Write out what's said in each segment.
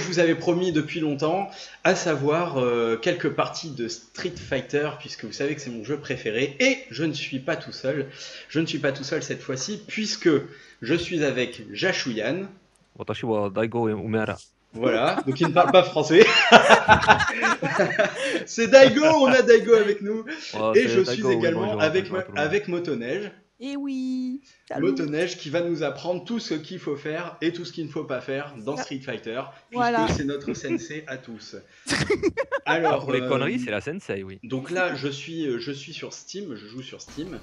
vous avais promis depuis longtemps, à savoir quelques parties de Street Fighter, puisque vous savez que c'est mon jeu préféré, et je ne suis pas tout seul. Je ne suis pas tout seul cette fois-ci, puisque je suis avec Jashuyan. Watashi wa Daigo Umehara. Voilà, donc il ne parle pas français. C'est Daigo, on a Daigo avec nous. Oh, Et c'est je Daigo, suis oui, également bonjour, avec, bonjour à tout le monde. avec Motoneige. Et oui. Salut. Motoneige qui va nous apprendre tout ce qu'il faut faire et tout ce qu'il ne faut pas faire dans Street Fighter, puisque Voilà. c'est notre sensei à tous. Alors, Pour les conneries, c'est la sensei, oui. donc là, je suis sur Steam, je joue sur Steam.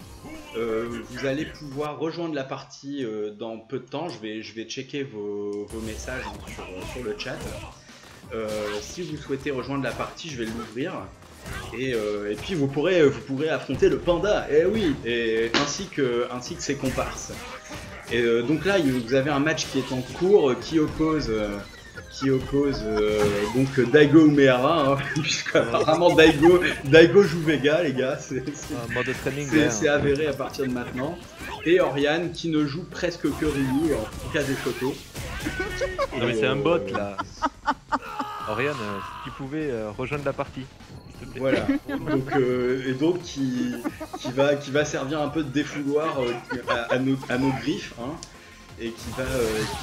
Vous allez pouvoir rejoindre la partie dans peu de temps. Je vais checker vos messages sur le chat. Si vous souhaitez rejoindre la partie, je vais l'ouvrir. Et puis vous pourrez affronter le panda, et oui, et ainsi que ses comparses. Et donc là, vous avez un match qui est en cours, qui oppose donc Daigo Umehara, hein, puisque apparemment Daigo joue Vega, les gars, Mode training. c'est avéré à partir de maintenant. Et Oriane qui ne joue presque que Ryu, en tout cas des photos. Non mais c'est un bot là. Oriane, si tu pouvais rejoindre la partie. s'il te plaît. Voilà, donc qui va servir un peu de défouloir à nos griffes, hein, et qui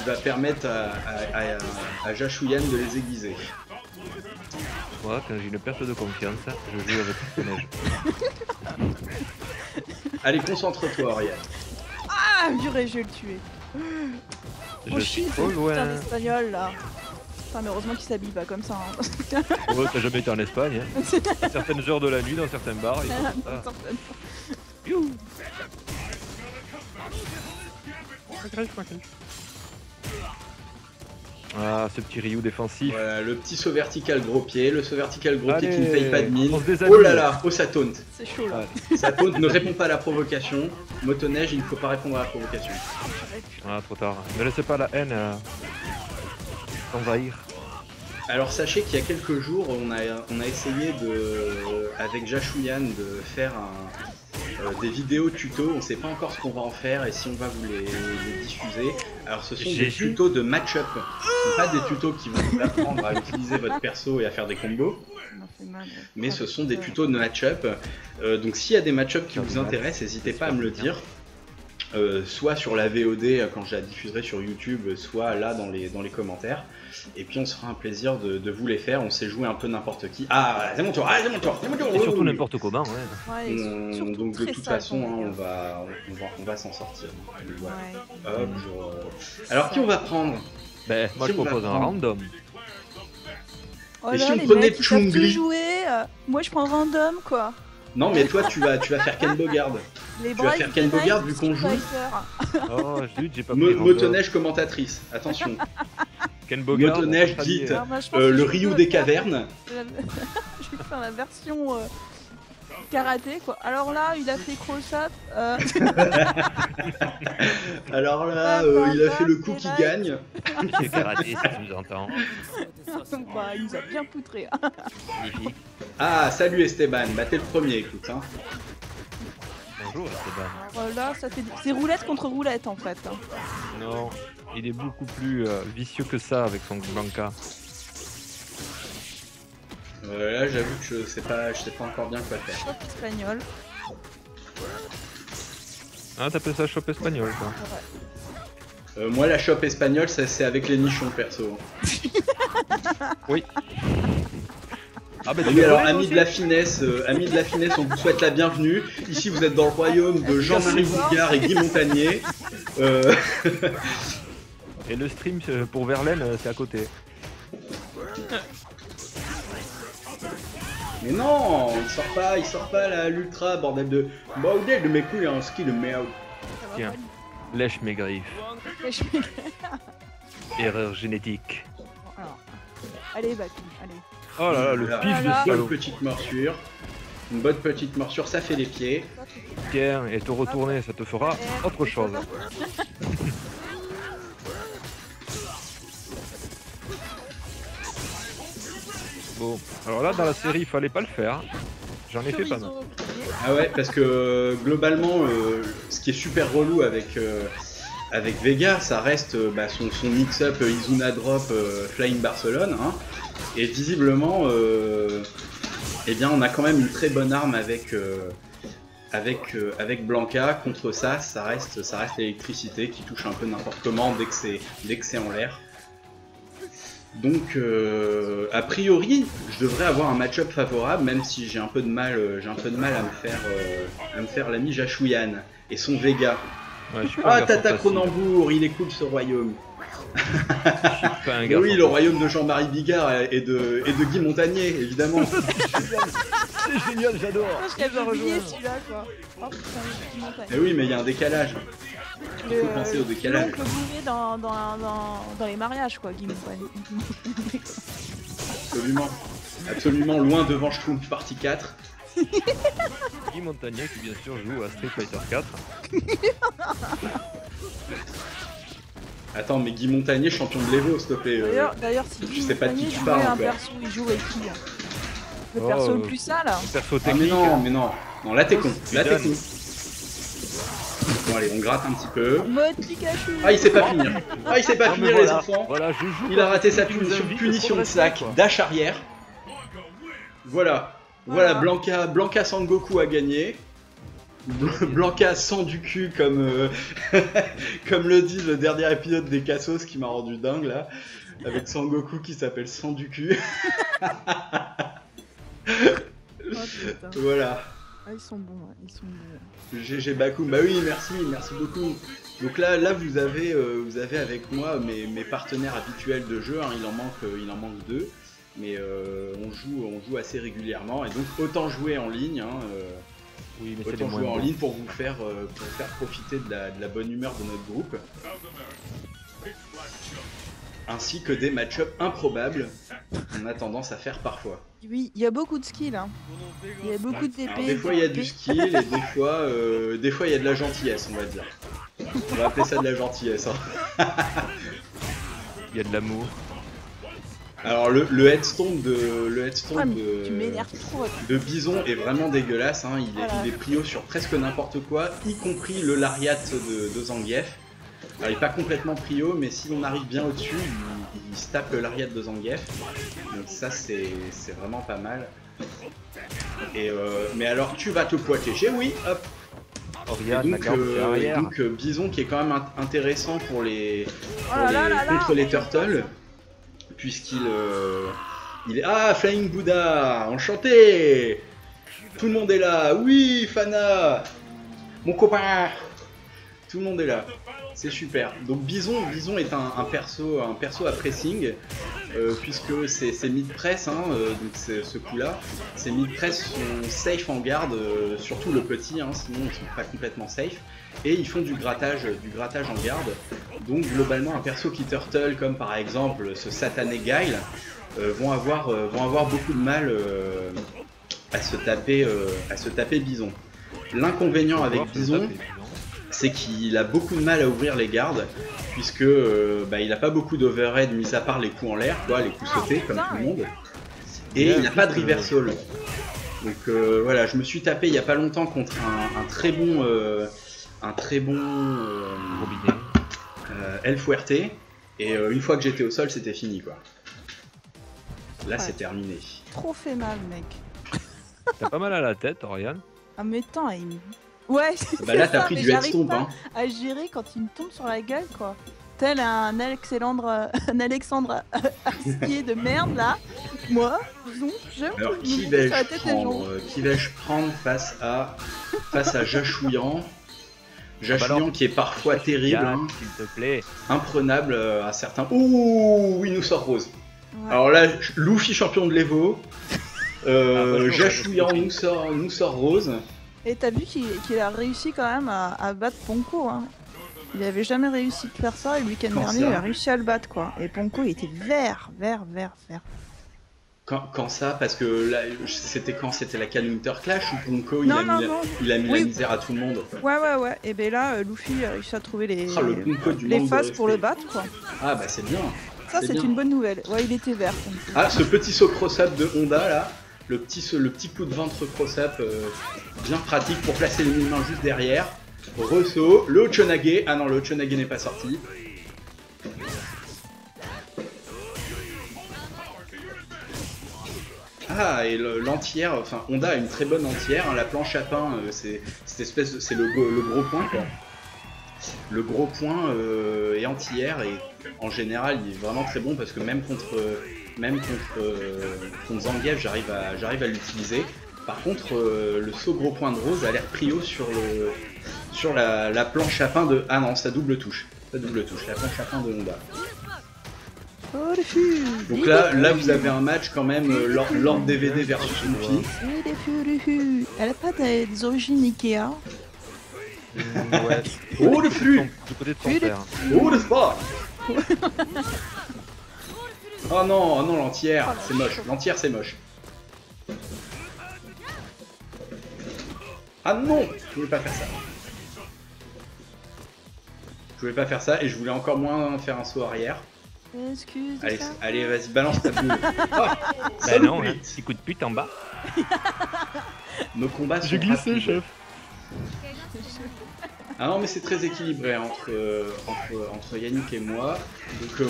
va permettre à Jashuyan de les aiguiser. Moi, quand j'ai une perte de confiance, je joue avec le neige. Allez, concentre-toi, Oriane. Ah, purée, je vais le tuer. Je Oh suis shit, trop c'est loin. un espagnol là. Putain, mais heureusement qu'il s'habille pas comme ça. Hein. Oh, t'as jamais été en Espagne, hein. À certaines heures de la nuit, dans certains bars, ils font ça. Youhou. Ah, ce petit Ryu défensif. Voilà, le petit saut vertical gros pied, le saut vertical gros pied qui ne Allez, paye pas de mine. on se déshabille. Oh là là, oh ça taunt. C'est chaud là. Ça taunt, ne répond pas à la provocation. Motoneige, il ne faut pas répondre à la provocation. Ah, trop tard. Ne laissez pas la haine t'envahir. Alors sachez qu'il y a quelques jours, on a essayé avec Jashuyan de faire des vidéos tutos. On ne sait pas encore ce qu'on va en faire et si on va vous les diffuser. Alors ce sont des tutos de match-up. Ce ne sont pas des tutos qui vont vous apprendre à utiliser votre perso et à faire des combos. Mais ce sont des tutos de match-up. Donc s'il y a des match-up qui vous intéressent, n'hésitez pas à me le dire. Soit sur la VOD quand je la diffuserai sur YouTube, soit là dans les commentaires. Et puis on se fera un plaisir de vous les faire. On sait jouer un peu n'importe qui. Ah, c'est mon tour, c'est mon tour, c'est mon tour. Et surtout n'importe comment, ouais. Ouais, surtout Donc de très toute sale, façon, ton hein, délire. on va s'en sortir. Voilà. Ouais. Hop, alors qui on va prendre? Ben, moi je Qui on va propose un prendre random. Oh Et là, si on les prenait mecs, ils savent tout Chun-Li? jouer. Moi je prends random quoi. Non mais toi tu vas faire Ken Bogard. Les Tu vas bras, faire ils Ken tenaillent Bogard du vu qu'on Street joue. Fighter. Oh, zut, j'ai pas pris random. Motoneige commentatrice, attention. Ken Bogard. Motoneige notre dit allié. Alors, moi, je pense le que je Ryu peux des faire- cavernes. Je vais faire la version karaté quoi. Alors là, il a fait cross-up. Alors là, il a fait le coup qui gagne. C'est karaté, si tu nous entends. Bah, il nous a bien poutré. Magnifique. Ah, salut Esteban, bah t'es le premier, écoute. Hein. Bonjour, Esteban. Là, ça fait c'est roulette contre roulette en fait. Non, il est beaucoup plus vicieux que ça avec son Blanca. Là, j'avoue que je sais pas encore bien quoi faire. Choc espagnol. Ah, t'appelles ça shop espagnol, quoi. Moi, la shop espagnole, c'est avec les nichons perso. Oui. Ah, bah, Oui, alors amis de la finesse, on vous souhaite la bienvenue. Ici, vous êtes dans le royaume de Jean-Marie Bougard et Guy Montagnier. Et le stream pour Verlaine, c'est à côté. Mais non, il sort pas là, l'ultra, bordel de mes couilles en ski de merde. Tiens, lèche mes griffes. Erreur génétique. Alors, allez, Baki, allez. Oh là là, le Voilà. pif de Voilà. salaud. Une bonne petite morsure, ça fait les pieds. Tiens, et te retourner, ça te fera autre chose. Bon, alors là, dans la série, il fallait pas le faire. J'en ai fait pas mal. Ah ouais, parce que globalement, ce qui est super relou avec avec Vega, ça reste son mix-up Izuna Drop Flying Barcelone. Hein, et visiblement, eh bien, on a quand même une très bonne arme avec Blanca. Contre ça, ça reste l'électricité qui touche un peu n'importe comment dès que c'est en l'air. Donc, a priori, je devrais avoir un match-up favorable, même si j'ai un peu de mal, à me faire l'ami Jashuyan et son Vega. Ouais, je suis pas un garçon Tata facile. Cronenbourg, il est cool ce royaume. Je suis pas un garçon Oui, le royaume de Jean-Marie Bigard et de Guy Montagnier, évidemment. C'est génial, j'adore. Je l'avais oublié celui-là quoi. Oh putain, Guy Montagnier. Mais oui, mais il y a un décalage. Il faut penser au décalage. L'oncle bourré dans les mariages quoi, Guy Montagnier. Absolument. Absolument loin devant Schtroumpf Partie 4. Guy Montagnier qui bien sûr joue à Street Fighter 4. Attends, mais Guy Montagnier, champion de l'Evo, s'il te plaît. D'ailleurs, si Guy je sais pas de qui Montagnier tu parles jouait un encore. perso, il joue avec qui hein? Le Oh, perso le plus sale hein. Perso Ah mais technique. non, non, là t'es con, là t'es Zidane. con. Bon allez, on gratte un petit peu. Mode Pikachu. Ah il sait pas finir. Ah il sait pas Ah, mais finir les voilà, enfants. Voilà, je joue. Il a raté sa Tu nous invites, punition trop de respect, sac, quoi. dash arrière. Voilà. Voilà, Blanca Sangoku a gagné. Blanca sans du cul comme, comme le dit le dernier épisode des Cassos qui m'a rendu dingue là. Avec Sangoku qui s'appelle sans du cul. Oh, putain. Voilà. Ah, ils sont bons, ouais, ils sont bons. GG Bakoum, bah oui, merci beaucoup. Donc là vous avez avec moi mes partenaires habituels de jeu, hein, il en manque 2, mais on joue assez régulièrement, et donc autant jouer en ligne, hein, Oui, mais c'est les autant moins jouer en bons. ligne pour vous faire profiter de la bonne humeur de notre groupe, ainsi que des match-ups improbables qu'on a tendance à faire parfois. Oui, il y a beaucoup de skills, hein. Il y a beaucoup de Alors, TP. des fois il y a du skill et des fois il y a de la gentillesse, on va dire. On va appeler ça de la gentillesse. Hein. Il y a de l'amour. Alors le headstone de Ah, mais tu m'énerves trop. de Bison est vraiment dégueulasse. Hein. Il est prio sur presque n'importe quoi, y compris le lariat de Zangief. Alors, il est pas complètement prio, mais si on arrive bien au-dessus, il se tape le lariat de Zangief. Donc ça c'est vraiment pas mal. Et mais alors tu vas te protéger, oui, hop. Oriane, Et la garde arrière. donc Bison qui est quand même intéressant pour les, Oh là là là là. contre les turtles, puisqu'il il est... Ah, Flying Buddha, enchanté. Tout le monde est là, oui Fana, mon copain. Tout le monde est là, c'est super. Donc Bison est un perso à pressing, puisque c'est mid-press, hein, donc ce coup-là. Ces mid-press sont safe en garde, surtout le petit, hein, sinon ils sont pas complètement safe. Et ils font du grattage en garde. Donc globalement un perso qui turtle, comme par exemple ce satané Guile, vont avoir beaucoup de mal à se taper Bison. L'inconvénient avec Bison, c'est qu'il a beaucoup de mal à ouvrir les gardes, puisque il n'a pas beaucoup d'overhead mis à part les coups en l'air, quoi, les coups sautés comme tout le monde, et il n'a pas de reversal. Donc voilà, je me suis tapé il y a pas longtemps contre un très bon Robinet. El Fuerte, et une fois que j'étais au sol, c'était fini, quoi. Là, c'est terminé. Trop fait mal, mec. T'as pas mal à la tête, Oriane. Ah, mais attends, il... Ouais, Bah là, c'est t'as ça, pris mais du j'arrive headstomp, pas hein. à gérer quand il me tombe sur la gueule, quoi. Tel un Alexandre Astier de merde, là. Moi, j'aime Alors, me qui monter vais-je sur la tête des gens. prendre Qui vais-je prendre face à Jachouyan? Jachouyan alors, qui est parfois terrible, Yann, hein, s'il te plaît. imprenable à certains. Ouh, oui, nous sort Rose. Ouais. Alors là, Luffy champion de l'Evo. bonjour, Jachouyan bonjour. nous sort Rose. Et t'as vu qu'il a réussi quand même à battre Ponko, hein. Il avait jamais réussi de faire ça, et le week-end Quand dernier, ça il a réussi à le battre, quoi. Et Ponko, il était vert. Quand ça, parce que là, c'était la Counter Clash ou Ponko, Non. il a mis Oui. la misère à tout le monde. Ouais. Et ben là, Luffy a réussi à trouver les Ponko du manque de phases pour le respect. battre, quoi. Ah bah c'est bien. Ça, C'est c'est bien. une bonne nouvelle. Ouais, il était vert, Ponko. Ah, ce petit saut cross-up de Honda là, le petit coup de ventre cross-up bien pratique pour placer les mains juste derrière. Resaut, le Ochonage. Ah non, le Ochonage n'est pas sorti. Ah, et l'entière, enfin, Honda a une très bonne entière. Hein, la planche à pain, c'est le gros point, quoi. Le gros point est entière et en général, il est vraiment très bon parce que même contre Zangief, j'arrive à l'utiliser. Par contre, le saut gros point de rose a l'air prio sur la planche à pain de... Ah non, ça double touche. Ça double touche, la planche à pain de Honda. Donc là vous avez un match quand même, Lord DVD versus Luffy. Elle a pas des origines Ikea. Ouais. Oh le flux! Du côté de son père. Oh le sport! Oh non, l'entière, c'est moche. L'entière, c'est moche. Ah non! Je voulais pas faire ça. Je voulais pas faire ça et je voulais encore moins faire un saut arrière. Excuse. Allez, vas-y, balance ta boule. Bah non, un petit coup de pute en bas. Nos combats sont J'ai glissé, rapides. chef. Ah non, mais c'est très équilibré entre Yannick et moi. Donc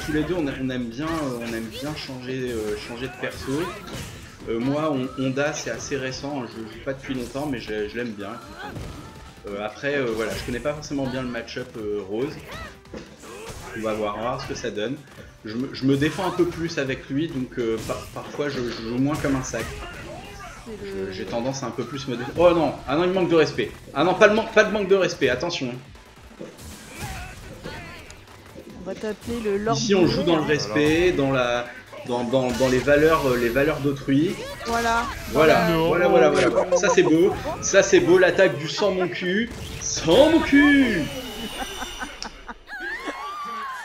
tous les deux, on aime bien changer de perso. Moi, Honda, c'est assez récent. Je joue pas depuis longtemps, mais je l'aime bien. Après, voilà, je connais pas forcément bien le match-up Rose. On va voir ce que ça donne. Je me défends un peu plus avec lui, donc parfois je joue moins comme un sac. J'ai tendance à un peu plus me défendre. Oh non, ah non, il manque de respect. Ah non, pas de manque de respect, attention. On va t'appeler le Lord. Ici, on joue dans le respect, dans les valeurs d'autrui. Voilà. Voilà. Ça c'est beau, l'attaque du sang mon cul. Sans mon cul.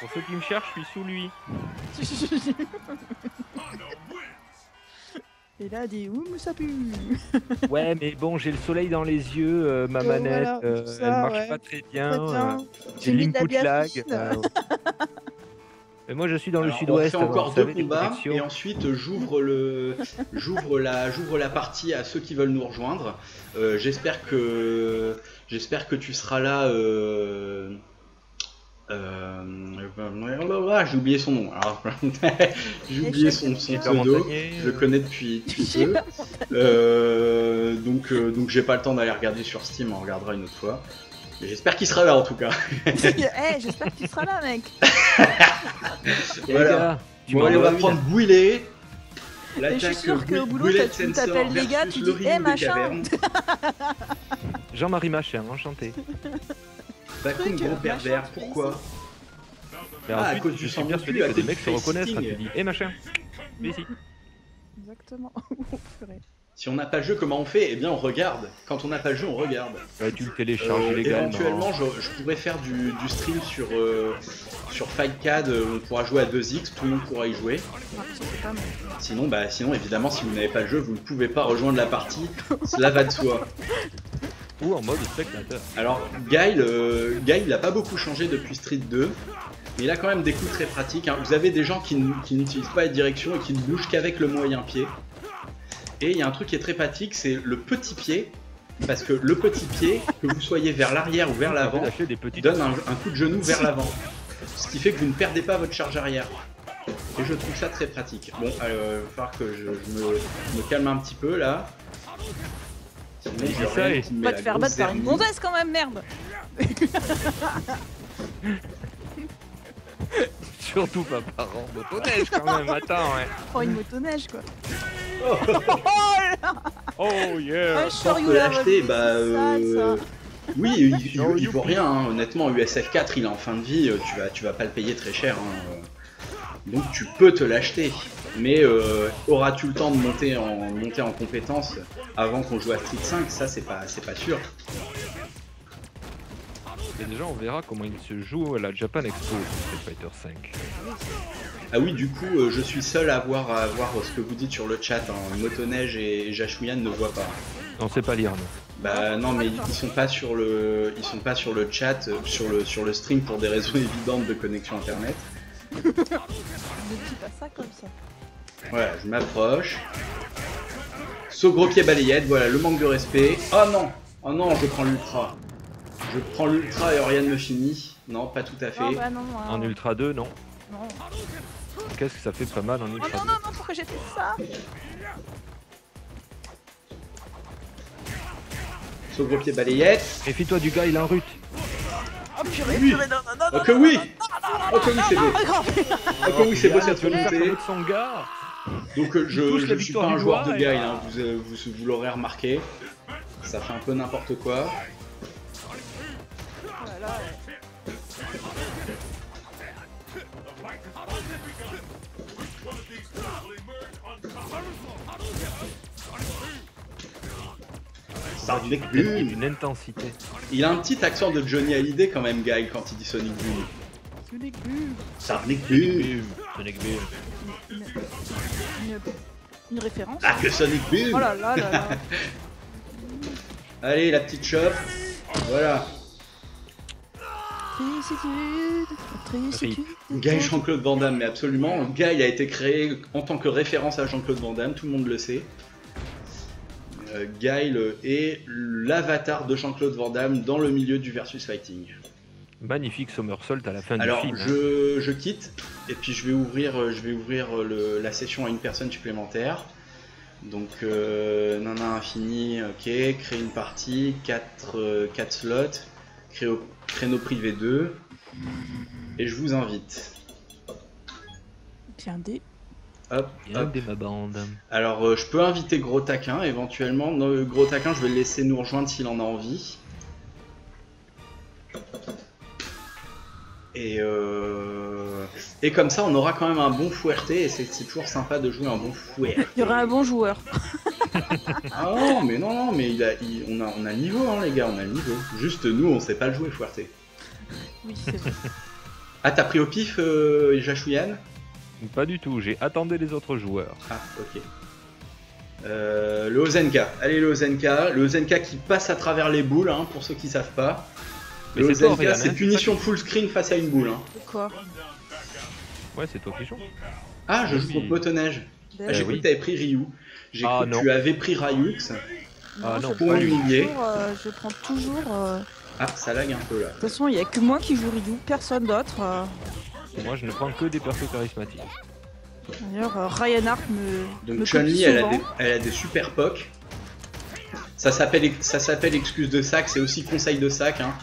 Pour ceux qui me cherchent, je suis sous lui. Et là, dit ouh, ça pue. Ouais, mais bon, j'ai le soleil dans les yeux, ma manette, voilà, ça, elle marche ouais. pas très bien. J'ai J'ai mis de la l'input lag. biafine. Et moi, je suis dans Alors, le sud-ouest. on fait encore vous deux savez, les combats connexions. et ensuite j'ouvre la partie à ceux qui veulent nous rejoindre. J'espère que tu seras là. J'ai oublié son nom. Alors, j'ai oublié son pseudo. Je le connais depuis peu. Donc j'ai pas le temps d'aller regarder sur Steam. On regardera une autre fois. Mais j'espère qu'il sera là en tout cas. J'espère que tu seras là, mec. Les Voilà. gars, tu Bon, m'en allez, on va dois une. prendre Bouillet. Mais je suis sûr qu'au boulot, Bouillet tu Sensor t'appelles les gars, versus tu le dis Ryu des machin. cavernes. Jean-Marie Machin, enchanté. Bakun, gros pervers, machin, pourquoi? Et Ah, à ensuite, cause du je suis sang persuadé mon cul, à que des cause mecs du se reconnaissent quand face tu dis « Eh machin, viens ici ». Exactement. Purée. Si on n'a pas le jeu, comment on fait? Eh bien, on regarde. Quand on n'a pas le jeu, on regarde. Ouais, tu le télécharges illégalement. Éventuellement, je pourrais faire du stream sur Fightcad. On pourra jouer à 2x, tout le monde pourra y jouer. Ah, ça, c'est pas mal. Sinon, évidemment, si vous n'avez pas le jeu, vous ne pouvez pas rejoindre la partie. Cela va de soi. Ou en mode spectateur. Alors, Guile, il n'a pas beaucoup changé depuis Street 2. Mais il a quand même des coups très pratiques. Hein. Vous avez des gens qui n'utilisent pas la direction et qui ne bougent qu'avec le moyen pied. Et il y a un truc qui est très pratique, c'est le petit pied. Parce que le petit pied, que vous soyez vers l'arrière ou vers l'avant, Lâcher des petites... donne un coup de genou vers l'avant. Ce qui fait que vous ne perdez pas votre charge arrière. Et je trouve ça très pratique. Bon, il va falloir que je me calme un petit peu là. Sinon, Mais j'ai ça, rien et- qui me met Pas la te faire grosse battre par une zermie. gonzesse quand même, merde. Surtout pas par an. Motoneige quand même, attends, ouais. Oh, une motoneige quoi. Oh yeah. Un Pour chariot te là, l'acheter, c'est bah sale, ça. oui, il vaut rien. Hein. Honnêtement, USF4, il est en fin de vie. Tu vas pas le payer très cher. Hein. Donc tu peux te l'acheter. Mais auras-tu le temps de monter en compétence avant qu'on joue à Street 5? Ça, c'est pas sûr. Et déjà, on verra comment il se joue à la Japan Expo Street Fighter 5. Ah oui, du coup, je suis seul à voir ce que vous dites sur le chat. Hein. Motoneige et Jashouyan ne voient pas. On sait pas lire, non. Bah non, mais ils sont pas sur le chat, sur le stream pour des raisons évidentes de connexion internet. Ne dis pas ça comme ça. Voilà, je m'approche. Saut gros pied balayette, voilà le manque de respect. Oh non, je prends l'ultra. Je prends l'ultra et Oriane me finit. Non, pas tout à fait. Oh, bah non, En Ultra 2, non. non. Qu'est-ce que ça fait pas mal en Oh Ultra non, 2? non, non, pourquoi j'ai fait ça? Sauf gros pied balayette. Méfie-toi du gars, il a un rut. Oh purée, Oui. purée, non, non, non, Oh non, que non, oui. non, Oh que oui, c'est beau. non, non, Oh que oui, c'est beau cette Tu vas volonté. avec son gars. Donc touche je la suis pas victoire un du joueur de doigt, guile, et hein. Vous l'aurez remarqué. Ça fait un peu n'importe quoi. Oh là là, Sonic Il y a Boom. une intensité. Il a un petit accent de Johnny Hallyday quand même, Guy, quand il dit Sonic Boom. Sonic Boom. Sonic Boom. Sonic Boom. Une référence. Ah que Sonic Boom. Oh là là là là. Allez, la petite chope. Voilà. Tristitude. Guy Jean-Claude Van Damme, mais absolument. Guy a été créé en tant que référence à Jean-Claude Van Damme, tout le monde le sait. Guy est l'avatar de Jean-Claude Van Damme dans le milieu du versus fighting. Magnifique somersault à la fin Alors, du film. je quitte, et puis je vais ouvrir la session à une personne supplémentaire. Donc, Nana Infini, ok, créer une partie, 4 slots, créneau privé 2, et je vous invite. C'est un dé. Hop, Bien hop. des ma bande. Alors, je peux inviter Gros Taquin éventuellement. Non, Gros Taquin, je vais le laisser nous rejoindre s'il en a envie. Et comme ça, on aura quand même un bon fouetté, et c'est toujours sympa de jouer un bon fouet. Il y aura un bon joueur. Ah non, mais on a le niveau, hein, les gars, on a le niveau. Juste nous, on sait pas le jouer, fouetté. Oui, c'est vrai. Ah, t'as pris au pif, Jachouyan? Pas du tout, j'ai attendu les autres joueurs. Ah, ok. Le Ozenka. Allez, le Ozenka. Le Ozenka qui passe à travers les boules, hein, pour ceux qui savent pas. Mais Le c'est toi, Ozenka, Oriane, c'est hein, punition full screen face à une boule. Hein. C'est quoi? Ouais, c'est toi qui joues. Ah, je joue Oui. contre motoneige. Ah, j'ai cru oui. que t'avais pris Ryu. J'ai Ah, cru que non. tu avais pris Ryux. Ah non, pour l'humilier. Je prends toujours. De Ah, ça lag un peu là. toute façon, il n'y a que moi qui joue Ryu, personne d'autre. Moi, je ne prends que des persos charismatiques. D'ailleurs, Ryan Hart me Donc copie Chun-Li, souvent. elle a des super pocs. Ça s'appelle excuse de sac, c'est aussi conseil de sac. Hein.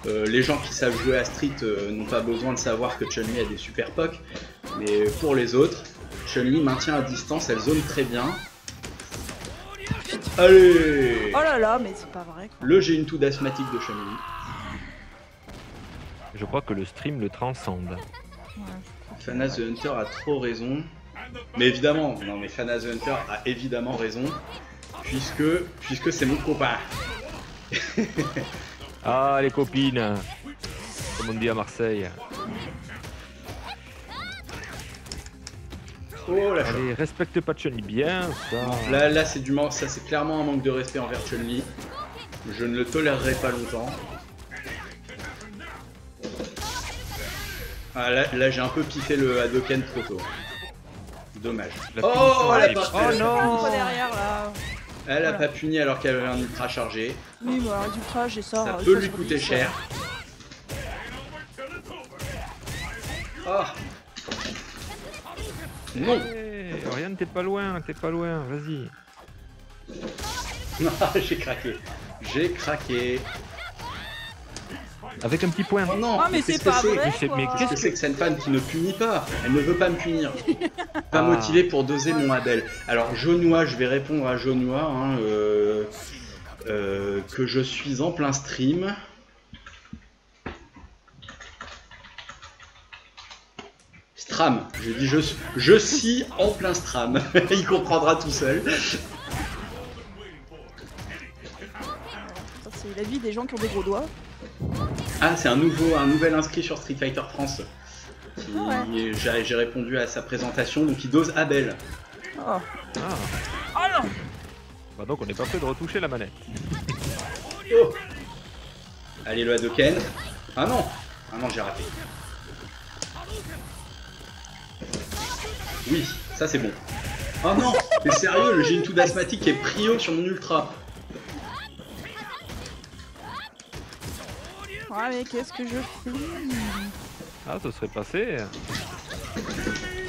Les gens qui savent jouer à Street n'ont pas besoin de savoir que Chun-Li a des super pocs. Mais pour les autres, Chun-Li maintient à distance, elle zone très bien. Allez! Oh là là, mais c'est pas vrai. Quoi. Le G1-2 d'asthmatique de Chun-Li. Je crois que le stream le transcende. Ouais. Fana the Hunter a trop raison. Mais évidemment, non mais Fana the Hunter a évidemment raison. Puisque c'est mon copain. Ah, les copines, comme on dit à Marseille. Oh la Allez, respecte pas Chun-Li, bien ça. Là c'est ça c'est clairement un manque de respect envers Chun-Li. Je ne le tolérerai pas longtemps. Ah là j'ai un peu piffé le Hadoken trop tôt. Dommage. La Oh, punition elle a arrive. pas- Oh non. Pas derrière là. Elle a Voilà. pas puni alors qu'elle avait un ultra chargé. Oui, bah, alors, ultra, j'ai ça. Ça une peut fois lui sur coûter 10, cher. Oh non. Hey, Oriane, t'es pas loin, vas-y. Non, j'ai craqué. J'ai craqué. Avec un petit point. Oh non, Ah, mais qu'est-ce c'est que pas c'est vrai. Mais Quoi. Qu'est-ce que c'est que cette femme qui ne punit pas? Elle ne veut pas me punir. Pas Ah. motivée pour doser mon Abel. Alors Jaunois, je vais répondre à Jaunois hein, que je suis en plein stream. Stram, je dis je suis en plein stram. Il comprendra tout seul. Ça, c'est la vie des gens qui ont des gros doigts. Ah, c'est un nouvel inscrit sur Street Fighter France. Ah J'ai répondu à sa présentation, donc il dose Abel. Oh, Ah. oh non. Bah donc on n'est pas prêt de retoucher la manette. Oh. Allez, le Hadoken. Ah non, j'ai raté. Oui, ça c'est bon. Oh non, mais sérieux, j'ai une tout d'asthmatique qui est prio sur mon ultra. Ouais, mais qu'est-ce que je fais? Ah, ça serait passé.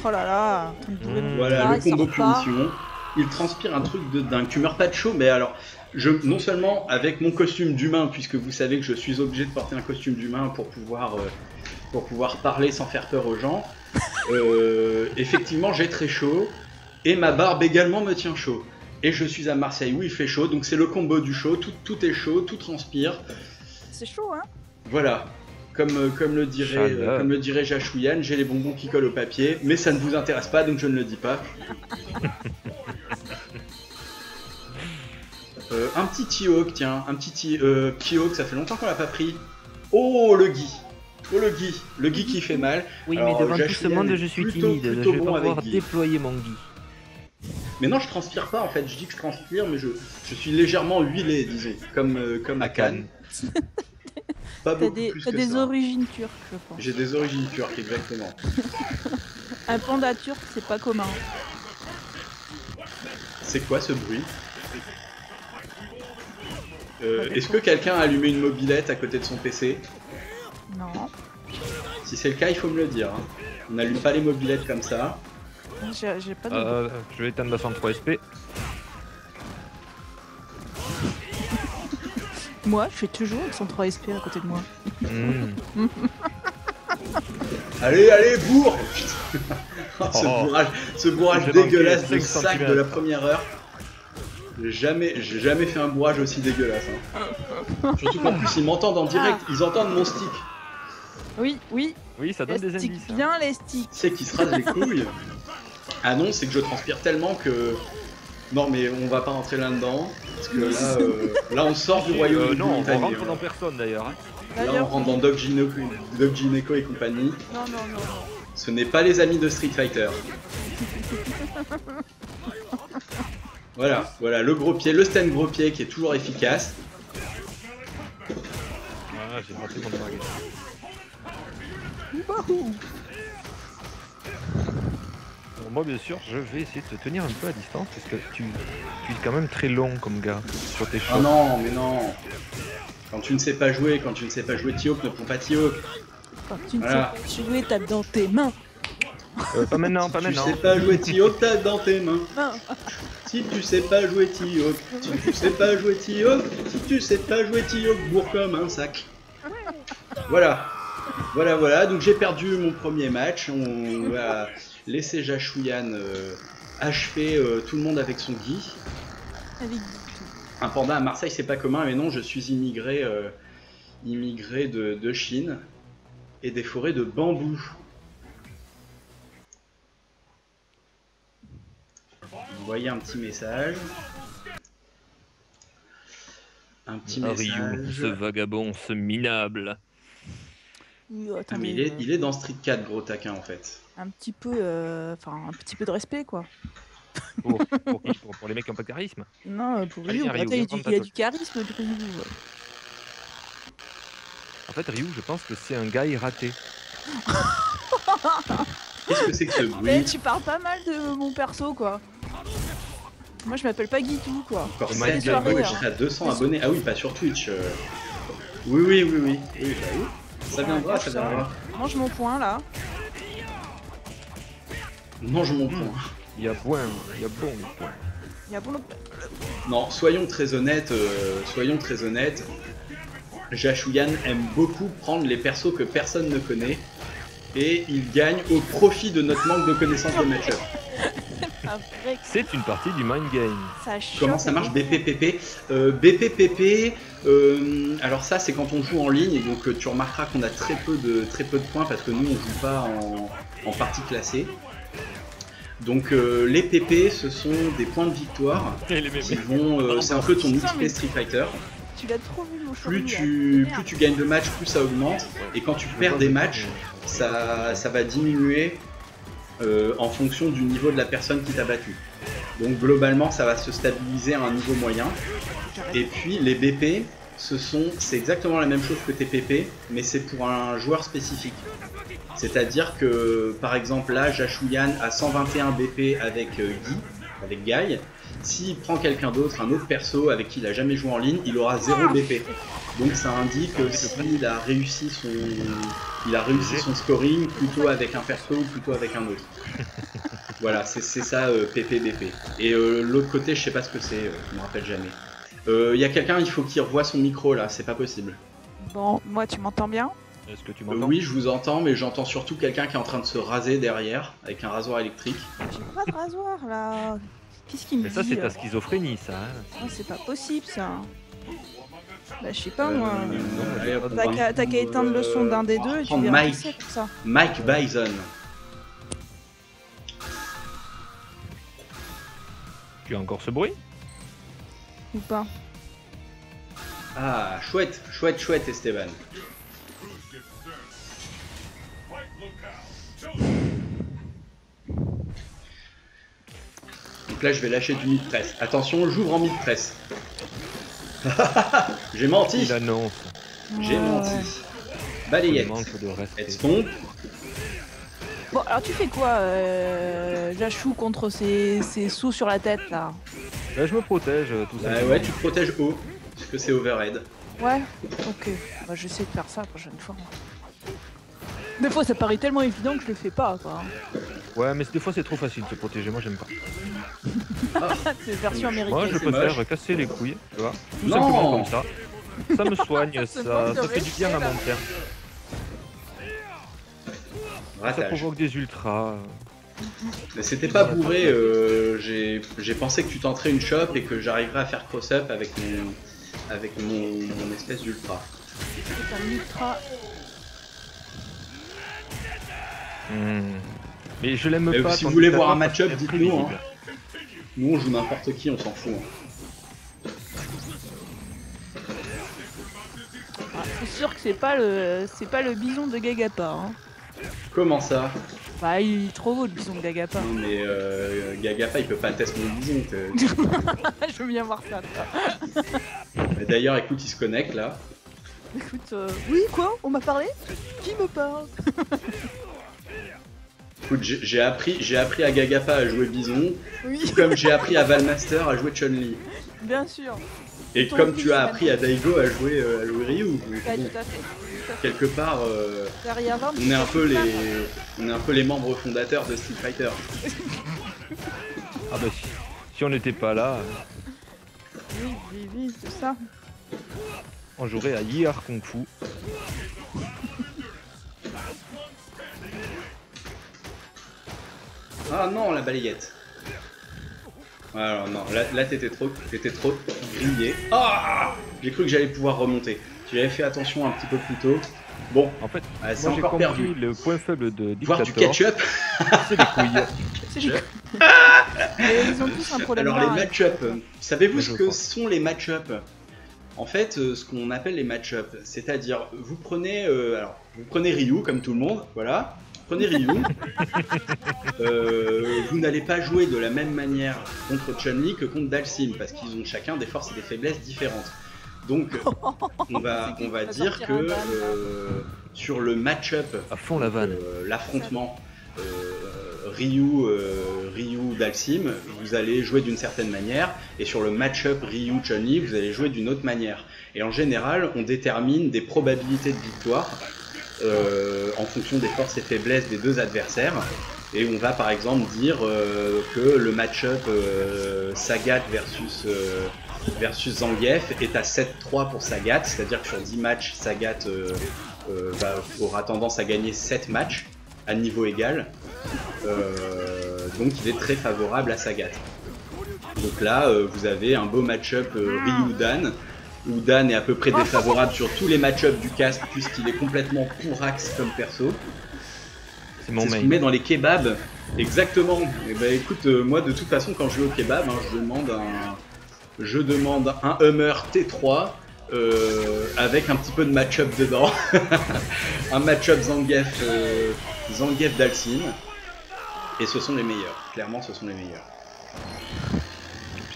Oh là là. Voilà, le il combo sort pas. punition. Il transpire un truc de dingue. Tu meurs pas de chaud, mais alors, non seulement avec mon costume d'humain, puisque vous savez que je suis obligé de porter un costume d'humain pour pouvoir parler sans faire peur aux gens, effectivement j'ai très chaud, et ma barbe également me tient chaud. Et je suis à Marseille où il fait chaud, donc c'est le combo du chaud, tout est chaud, tout transpire. C'est chaud, hein? Voilà, comme le dirait Jachouyan, j'ai les bonbons qui collent au papier, mais ça ne vous intéresse pas, donc je ne le dis pas. Un petit T-Hawk, tiens, un petit T-Hawk, ça fait longtemps qu'on l'a pas pris. Oh, le Guy. Oh, le Guy qui fait mal. Oui, Alors, mais devant tout ce Jachouyan monde, est je suis plutôt timide. Je bon vais pas avec pouvoir Guy. déployer mon Guy. Mais non, je transpire pas en fait, je dis que je transpire, mais je suis légèrement huilé, disons, comme à Cannes. Pas T'as beaucoup des, plus t'as que des ça. origines turques, je pense. J'ai des origines turques, exactement. Un panda turc, c'est pas commun. C'est quoi ce bruit? Est-ce que quelqu'un a allumé une mobilette à côté de son PC? Non. Si c'est le cas, il faut me le dire. Hein. On n'allume pas les mobilettes comme ça. J'ai pas de... Je vais éteindre la 103 SP. Moi, je fais toujours avec son 3 SP à côté de moi. Allez, bourre. Ce J'ai bourrage manqué dégueulasse de 5 sac de la première heure. J'ai jamais fait un bourrage aussi dégueulasse. Hein. Surtout qu'en plus, ils m'entendent en direct. Ils entendent mon stick. Oui, Oui, ça donne des les sticks, indices. Hein. bien les sticks. C'est qui se rase les couilles. Ah non, c'est que je transpire tellement que... Non mais on va pas rentrer là-dedans, parce que là on sort du royaume Non, on italien. rentre dans personne d'ailleurs. Hein. Là on rentre dans Doc Gineco et compagnie. Non. Ce n'est pas les amis de Street Fighter. Voilà, le gros pied, le stand gros pied qui est toujours efficace. Ah, j'ai raté mon target. Bon, moi bien sûr, je vais essayer de te tenir un peu à distance parce que tu es quand même très long comme gars sur tes Ah shots. non, mais non. Quand tu ne sais pas jouer T-Hawk, ne prends pas T-Hawk. Quand tu ne Voilà. sais pas jouer, tape dans tes mains. Pas maintenant, pas Tu maintenant. sais pas jouer T-Hawk, t'as dans tes mains. Non. Si tu sais pas jouer T-Hawk, si tu sais pas jouer T-Hawk, si tu sais pas jouer T-Hawk, bourre comme un sac. Voilà, donc j'ai perdu mon premier match, on va laisser Jachouyan achever tout le monde avec son Guy. Avec Un panda à Marseille c'est pas commun, mais non, je suis immigré de Chine et des forêts de bambou. Vous voyez un petit message. Un petit Ryu, message. ce vagabond, ce minable. Attends, Ah, mais il est dans Street 4, gros taquin en fait. un petit peu de respect, quoi. Pour les mecs qui ont pas de charisme. Non, pour Allez, Ryu, Ryu, il viens a prendre du charisme, du Ryu. En fait, Ryu, je pense que c'est un gars raté. Qu'est-ce que c'est que ce Mais bruit? tu parles pas mal de mon perso, quoi. Moi, je m'appelle pas Guitou, quoi. Encore Le 7 Mike abonnés, Soirée, je serai à 200 abonnés. Ah oui, pas sur Twitch. Oui. Oui, bah oui. Ça viendra, ça viendra. Mange mon point, là. Mange mon point. Il y a bon point. Il y a bon... Non, soyons très honnêtes. Jachouyan aime beaucoup prendre les persos que personne ne connaît. Et il gagne au profit de notre manque de connaissances de match-up. Après, C'est une partie du mind game. ça choque. Comment ça marche BPPP? BPPP, alors ça c'est quand on joue en ligne, donc tu remarqueras qu'on a très peu de points parce que nous on joue pas en partie classée. Donc les PP ce sont des points de victoire qui vont, c'est un peu ton XP Street Fighter. Tu l'as trop vu, mon Plus chéri, tu gagnes de matchs, plus ça augmente, et quand tu perds des matchs, ça va diminuer en fonction du niveau de la personne qui t'a battu. Donc globalement ça va se stabiliser à un niveau moyen. Et puis les BP, c'est exactement la même chose que tes PP, mais c'est pour un joueur spécifique. C'est-à-dire que par exemple là Jachouyan a 121 BP avec Guy, avec Guy. S'il prend quelqu'un d'autre, un autre perso avec qui il a jamais joué en ligne, il aura 0 BP. Donc ça indique s'il a réussi son scoring plutôt avec un perso ou plutôt avec un autre. Voilà, c'est ça PP BP. Et l'autre côté, je sais pas ce que c'est, je me rappelle jamais. Y a quelqu'un, il faut qu'il revoie son micro là, c'est pas possible. Bon, moi tu m'entends bien? Est-ce que tu m'entends? Oui, je vous entends, mais j'entends surtout quelqu'un qui est en train de se raser derrière avec un rasoir électrique. J'ai pas de rasoir là. Qu'est-ce qu'il me Mais dit? ça, c'est ta schizophrénie, ça. Hein. Non, c'est pas possible ça. Bah, je sais pas moi. Allez, hop, on va- T'as qu'à éteindre le son d'un des deux et tu prendre verras Mike. qui c'est pour ça. Mike Bison. Tu as encore ce bruit? Ou pas? Ah, chouette, chouette, chouette Esteban. Donc là, je vais lâcher du mid-press. Attention, j'ouvre en mid-press. J'ai menti. Il annonce. J'ai Ouais, menti. ouais. Balayette. Manque de respect. Headstomp. Bon, alors tu fais quoi, Jachou, contre ces sous sur la tête là? Là, je me protège, tout ça. Ouais, tu te protèges haut. Parce que c'est overhead. Ouais, ok. Bah, j'essaie de faire ça la prochaine fois. Des fois, ça paraît tellement évident que je le fais pas, quoi. Ouais, mais des fois, c'est trop facile de se protéger. Moi, j'aime pas. C'est version américaine. Moi, je c'est préfère moche. casser les couilles, tu vois. Tout Non. simplement comme ça. Ça me soigne, Ce ça manque de fait du bien à respect, mon là. terme. Ça Ratage. provoque des ultras. Mais c'était pas bourré, j'ai pensé que tu tenterais une shop et que j'arriverais à faire cross-up avec mon espèce d'ultra. C'est un ultra. Mais je l'aime Et pas. si ton vous voulez voir un dictateur, match-up, parce que c'est dites-nous, prévisible. Nous on joue n'importe qui, on s'en fout. Ah, c'est sûr que c'est pas le bison de Gagapa. Hein. Comment ça? Bah, il est trop beau le bison de Gagapa. Non mais Gagapa il peut pas tester mon bison. Je veux bien voir ça. Toi. Mais d'ailleurs écoute il se connecte là. Écoute, oui quoi? On m'a parlé? Qui me parle? Écoute j'ai appris à Gagapa à jouer bison, Oui, comme j'ai appris à Valmaster à jouer Chun-Li. bien sûr. Et Ton comme fils, tu as Van appris à Daigo à jouer Ryu. Donc, Ouais, bon, tout à fait. Tout à fait. quelque part Derrière l'homme, on est un peu c'est on est un peu les membres fondateurs de Street Fighter. Ah bah si on n'était pas là, Oui, c'est ça. on jouerait à Yihar Kung Fu. Ah non, la balayette. Alors non, là t'étais trop grillé. Ah, j'ai cru que j'allais pouvoir remonter. Si j'avais fait attention un petit peu plus tôt. Bon, En fait, c'est moi j'ai encore compris perdu. le point faible de Voir Dictator, du ketchup. c'est les couilles. C'est les- Mais ils ont tous un problème. Alors les rare, match-up. Savez-vous Moi, ce je que crois. sont les match-up? En fait, ce qu'on appelle les match-up, c'est-à-dire vous prenez Ryu comme tout le monde, voilà. Prenez Ryu. Vous n'allez pas jouer de la même manière contre Chun-Li que contre Dalsim parce qu'ils ont chacun des forces et des faiblesses différentes. Donc on va dire sortir que un ban. sur le match-up, À fond la vanne. l'affrontement Ryu Dalsim, vous allez jouer d'une certaine manière, et sur le match-up Ryu Chun-Li, vous allez jouer d'une autre manière. Et en général, on détermine des probabilités de victoire en fonction des forces et faiblesses des deux adversaires. Et on va par exemple dire que le match-up Sagat versus Zangief est à 7-3 pour Sagat, c'est-à-dire que sur 10 matchs, Sagat aura tendance à gagner 7 matchs à niveau égal. Donc il est très favorable à Sagat. Donc là, vous avez un beau match-up Ryu-Dan, où Dan est à peu près défavorable sur tous les match-ups du cast, puisqu'il est complètement pourrax comme perso. C'est mon C'est ce main. qu'on met dans les kebabs. Exactement. Et bah écoute, moi de toute façon, quand je vais au kebab, hein, je demande un Hummer T3 avec un petit peu de match-up dedans. Un match-up Zangief Dalsim. Et ce sont les meilleurs. Clairement, ce sont les meilleurs.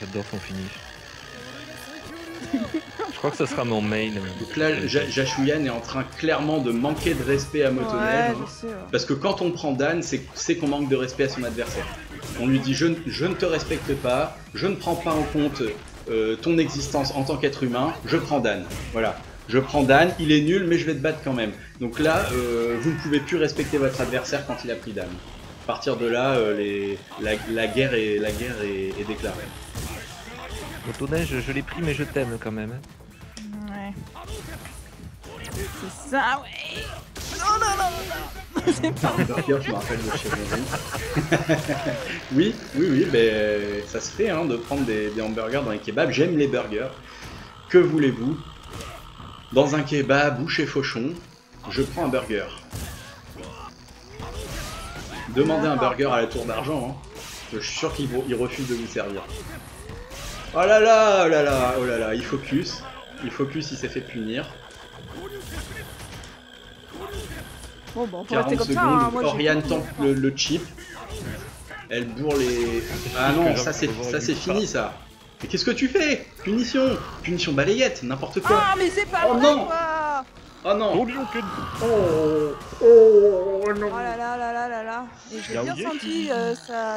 J'adore son finish. Je crois que ça sera mon main. Donc là, Jachouyan est en train clairement de manquer de respect à Motonel. Ouais, hein. je sais. Ouais. Parce que quand on prend Dan, c'est qu'on manque de respect à son adversaire. On lui dit je ne te respecte pas, je ne prends pas en compte ton existence en tant qu'être humain, je prends Dan. Voilà. Je prends Dan, il est nul mais je vais te battre quand même. Donc là, vous ne pouvez plus respecter votre adversaire quand il a pris Dan. À partir de là, la guerre est déclarée. Motoneige, je l'ai pris mais je t'aime quand même. Ouais. C'est ça, ouais. Non. C'est pas Burger, je me rappelle de chez Marie. Oui, mais ça se fait hein, de prendre des hamburgers dans les kebabs. J'aime les burgers. Que voulez-vous? Dans un kebab ou chez Fauchon, je prends un burger. Demandez un burger à la tour d'argent. Hein. Je suis sûr qu'il refuse de vous servir. Oh là là, oh là là, oh là là, il focus. Il s'est fait punir. Bon, on peut 40 rester comme secondes, ça. Hein. Moi, Oriane tente le chip. Elle bourre les... Ah non, ça c'est fini ça. Mais qu'est-ce que tu fais? Punition balayette, n'importe quoi. Ah, mais c'est pas Oh vrai, non. quoi. Oh non. Oh non. Oh là là là là là là. Et j'ai bien Yaoye. senti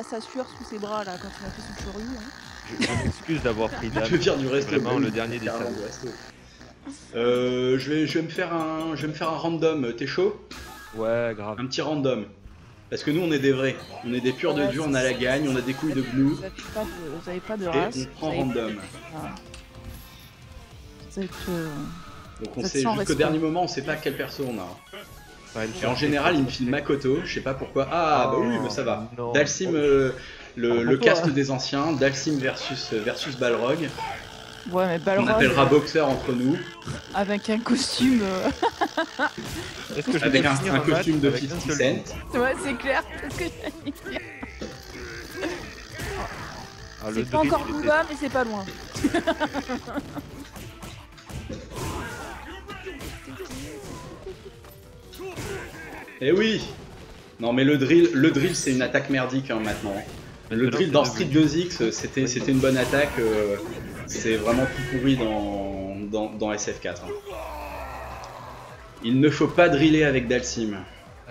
sa sueur sous ses bras là quand il a fait son choriou. Hein. Je m'excuse d'avoir pris Dan. Je veux dire du resto. Vraiment le dernier des carrément salauds. du resto. Je vais me faire un random. T'es chaud? Ouais, grave. Un petit random. Parce que nous on est des vrais. On est des purs de Dieu, on a la gagne, on a des couilles de gnou. Vous avez pas de Et race. on prend vous avez- random. Voilà. Vous êtes, Donc on Vous êtes sait sans jusqu'au respect. dernier moment on sait pas quel perso on a. Ouais, Et en général il me file Makoto, je sais pas pourquoi. Ah bah oui mais ça va. Non. Dalsim le caste des anciens, Dalsim versus Balrog. Ouais, mais On Balrog appellera boxeur entre nous. avec un costume. Est-ce que je Avec vais un finir match costume de avec un 50 seul Cent. coup Ouais, c'est clair. C'est ce que j'allais dire. Ah, le C'est pas drill, encore il était- Booba, mais c'est pas loin. Eh oui. Non mais le drill c'est une attaque merdique hein, maintenant. Le Maintenant, drill c'est dans devenu- Street 2X c'était une bonne attaque. C'est vraiment tout pourri dans SF4. Hein. Il ne faut pas driller avec Dalsim.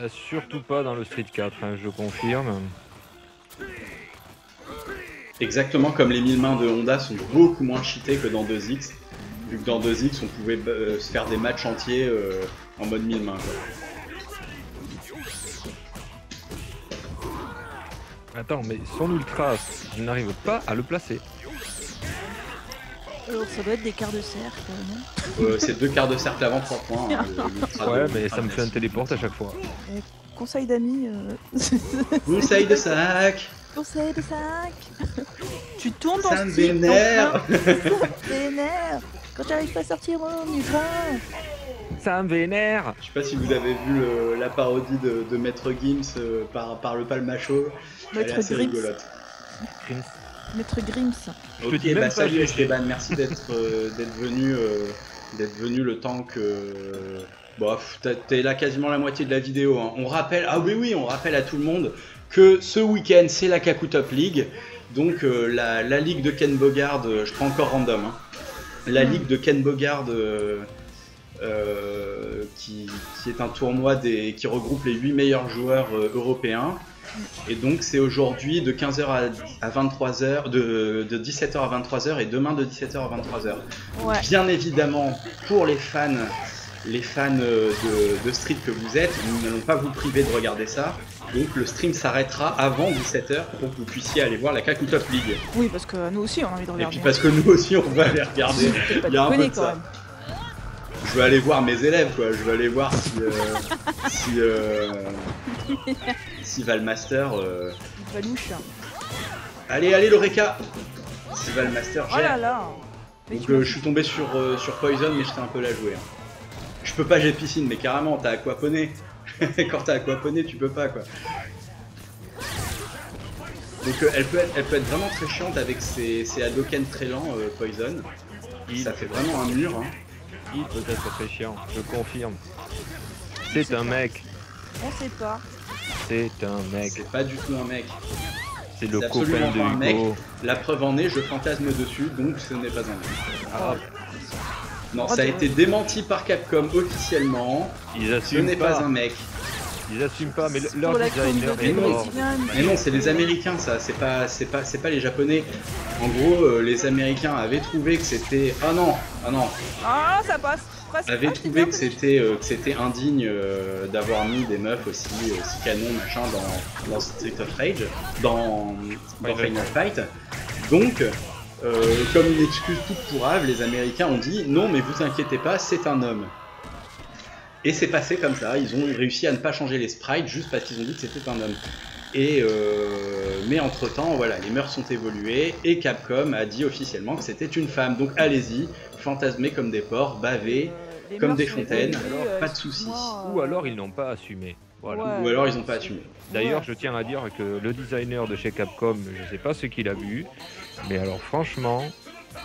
Surtout pas dans le Street 4, hein, je confirme. Exactement comme les 1000 mains de Honda sont beaucoup moins cheatés que dans 2X. Vu que dans 2X on pouvait se faire des matchs entiers en mode 1000 mains. Quoi. Attends, mais son ultra, je n'arrive pas à le placer. Alors, ça doit être des quarts de cercle, non? C'est 2 quarts de cercle avant 3 points. Hein, l'ultra Ouais, de- mais ça me fait un téléporte à chaque fois. Conseil d'amis. Conseil de sac. Conseil de sac. Tu tournes dans Ça ce me style, vénère. enfin. Ça me vénère. Quand j'arrive pas à sortir mon ultra. Ça me vénère. Je sais pas si vous avez vu la parodie de Maître Gims par le Palmacho. Elle est Maître assez Grims. rigolote. Maître Grims. Je te dis Ok, même bah pas salut GG. Esteban, merci d'être venu le temps que... Bon, t'es là quasiment la moitié de la vidéo. Hein. On rappelle, on rappelle à tout le monde que ce week-end c'est la Kaku Top League. Donc la ligue de Ken Bogard, je prends encore random. Hein. La ligue de Ken Bogard qui est un tournoi qui regroupe les 8 meilleurs joueurs européens. Et donc c'est aujourd'hui de 15h à 23h, de 17h à 23h et demain de 17h à 23h. Ouais. Bien évidemment, pour les fans de Street que vous êtes, nous n'allons pas vous priver de regarder ça. Donc le stream s'arrêtera avant 17h pour que vous puissiez aller voir la Kaku Top League. Oui, parce que nous aussi on a envie de Et regarder. puis parce que nous aussi on va aller regarder. Faut pas Il y a un peu déconner, de quand ça. même. Je vais aller voir mes élèves quoi, je vais aller voir si Valmaster... Valouche. Allez l'Oreca. Si Valmaster Oh là gère. là. Mais Donc tu m'as je suis tombé sur Poison mais j'étais un peu la jouer. Hein. Je peux pas j'ai piscine mais carrément t'as aquaponé. Quand t'as aquaponé tu peux pas quoi. Donc elle peut être vraiment très chiante avec ses Hadoken très lents Poison. Ça fait vraiment un mur. Hein. Il peut être très chiant, je confirme. C'est un mec, On sait pas. c'est un mec, C'est pas du tout un mec. c'est le c'est copain absolument pas un de mec. Hugo. La preuve en est, je fantasme dessus donc ce n'est pas un mec. Ah, Non, ça a été démenti par Capcom officiellement. ils Ce assument n'est pas un mec. Ils assument pas, mais leur Pour la designer communauté est mort. brésilienne. Mais non, c'est les Américains, ça. C'est pas les Japonais. En gros, les Américains avaient trouvé que c'était. Ah non. Ah, ça passe. Presque. Avaient Ah, je t'ai trouvé bien que c'était indigne d'avoir mis des meufs aussi canon machin dans Street of Rage, dans Final Fight. Donc, comme une excuse toute pourrave, les Américains ont dit non, mais vous inquiétez pas, c'est un homme. Et c'est passé comme ça. Ils ont réussi à ne pas changer les sprites juste parce qu'ils ont dit que c'était un homme. Et mais entre temps, voilà, les mœurs sont évoluées et Capcom a dit officiellement que c'était une femme. Donc allez-y, fantasmez comme des porcs, bavez Les comme mœurs des sont fontaines, évoluées, pas de soucis. excuse-moi, Ou alors ils n'ont pas assumé. Voilà. Ouais. Ou alors ils n'ont pas assumé. D'ailleurs, Ouais. je tiens à dire que le designer de chez Capcom, je sais pas ce qu'il a vu, mais alors franchement,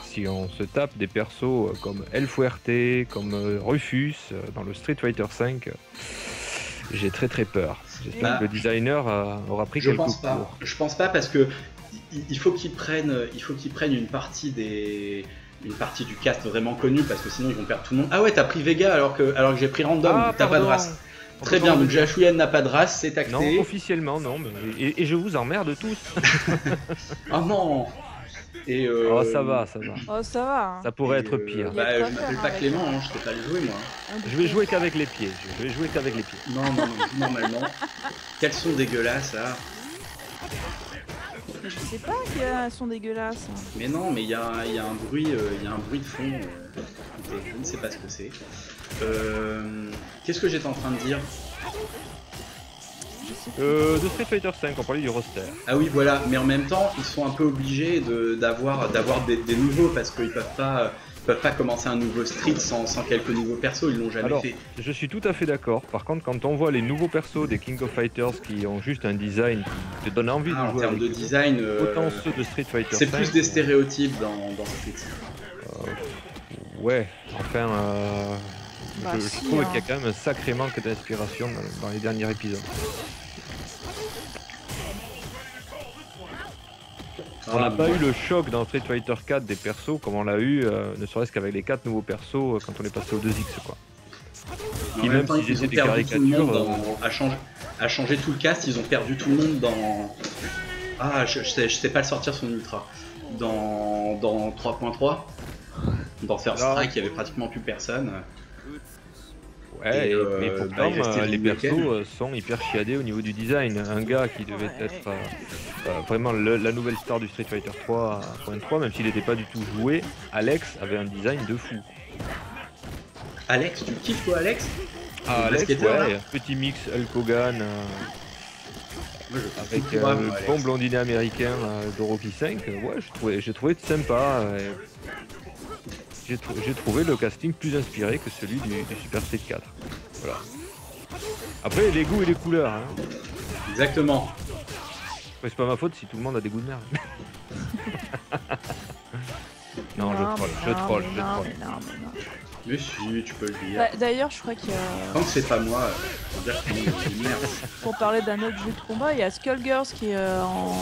si on se tape des persos comme El Fuerte, comme Rufus dans le Street Fighter V, j'ai très peur. J'espère Bah, que le designer aura pris Je quelques pense pas. cours. Je pense pas parce que il faut qu'ils prennent une partie du cast vraiment connu parce que sinon ils vont perdre tout le monde. Ah ouais, t'as pris Vega alors que j'ai pris Random. Ah, T'as pas de pardon. race. Très bien. Donc Jashuyen n'a pas de race, c'est acté. Non, officiellement non, mais et je vous emmerde tous. Oh non. Et Oh, ça va. Oh, ça va. Hein. Ça pourrait et, être pire. Il y a Bah, de quoi je m'appelle faire pas avec Clément, hein, je sais pas le jouer moi. Je vais jouer qu'avec les pieds. Non, normalement. Quels sont dégueulasses là. Je sais pas qu'elles sont dégueulasses. Hein. Mais non, mais il y a un bruit de fond. Écoutez, je ne sais pas ce que c'est. Qu'est-ce que j'étais en train de dire? Je sais pas. De Street Fighter V, on parlait du roster. Ah oui, voilà. Mais en même temps, ils sont un peu obligés d'avoir des nouveaux parce qu'ils peuvent pas commencer un nouveau Street sans quelques nouveaux persos. Ils l'ont jamais Alors, fait. je suis tout à fait d'accord. Par contre, quand on voit les nouveaux persos des King of Fighters qui ont juste un design qui te donne envie Ah, de en jouer termes avec de eux, design, autant ceux de Street Fighter c'est 5, plus des stéréotypes dans Street. Ouais, enfin, Bah, je si, trouve hein. qu'il y a quand même un sacré manque d'inspiration dans les derniers épisodes. On n'a pas eu le choc dans Street Fighter 4 des persos comme on l'a eu, ne serait-ce qu'avec les 4 nouveaux persos quand on est passé au 2X quoi. En Qui, même même temps, s'ils ils ont étaient des perdu tout le monde caricatures, à changer tout le cast. Ils ont perdu tout le monde dans. Je sais pas le sortir son ultra. Dans 3.3. Dans First Strike, il y avait pratiquement plus personne. Ouais, Et, mais bah, pourtant il restait les Ryu persos sont hyper chiadés au niveau du design. Un gars qui devait être vraiment la nouvelle star du Street Fighter 3.3, même s'il n'était pas du tout joué, Alex avait un design de fou. Alex, tu kiffes toi, Alex? Ah, Alex, basketteur, là ouais, petit mix Hulk Hogan Moi, je trouve avec tout pour moi, un Alex. bon blondinet américain de Rocky 5. Ouais, j'ai trouvé sympa. J'ai trouvé le casting plus inspiré que celui du Super Street 4. Voilà. Après, les goûts et les couleurs. Hein. Exactement. Ouais, c'est pas ma faute si tout le monde a des goûts de merde. Non, je troll. Mais si, tu peux le dire. D'ailleurs, je crois qu'il y a. Tant que c'est pas moi, faut dire que c'est une merde. Pour parler d'un autre jeu de combat, il y a Skullgirls qui est en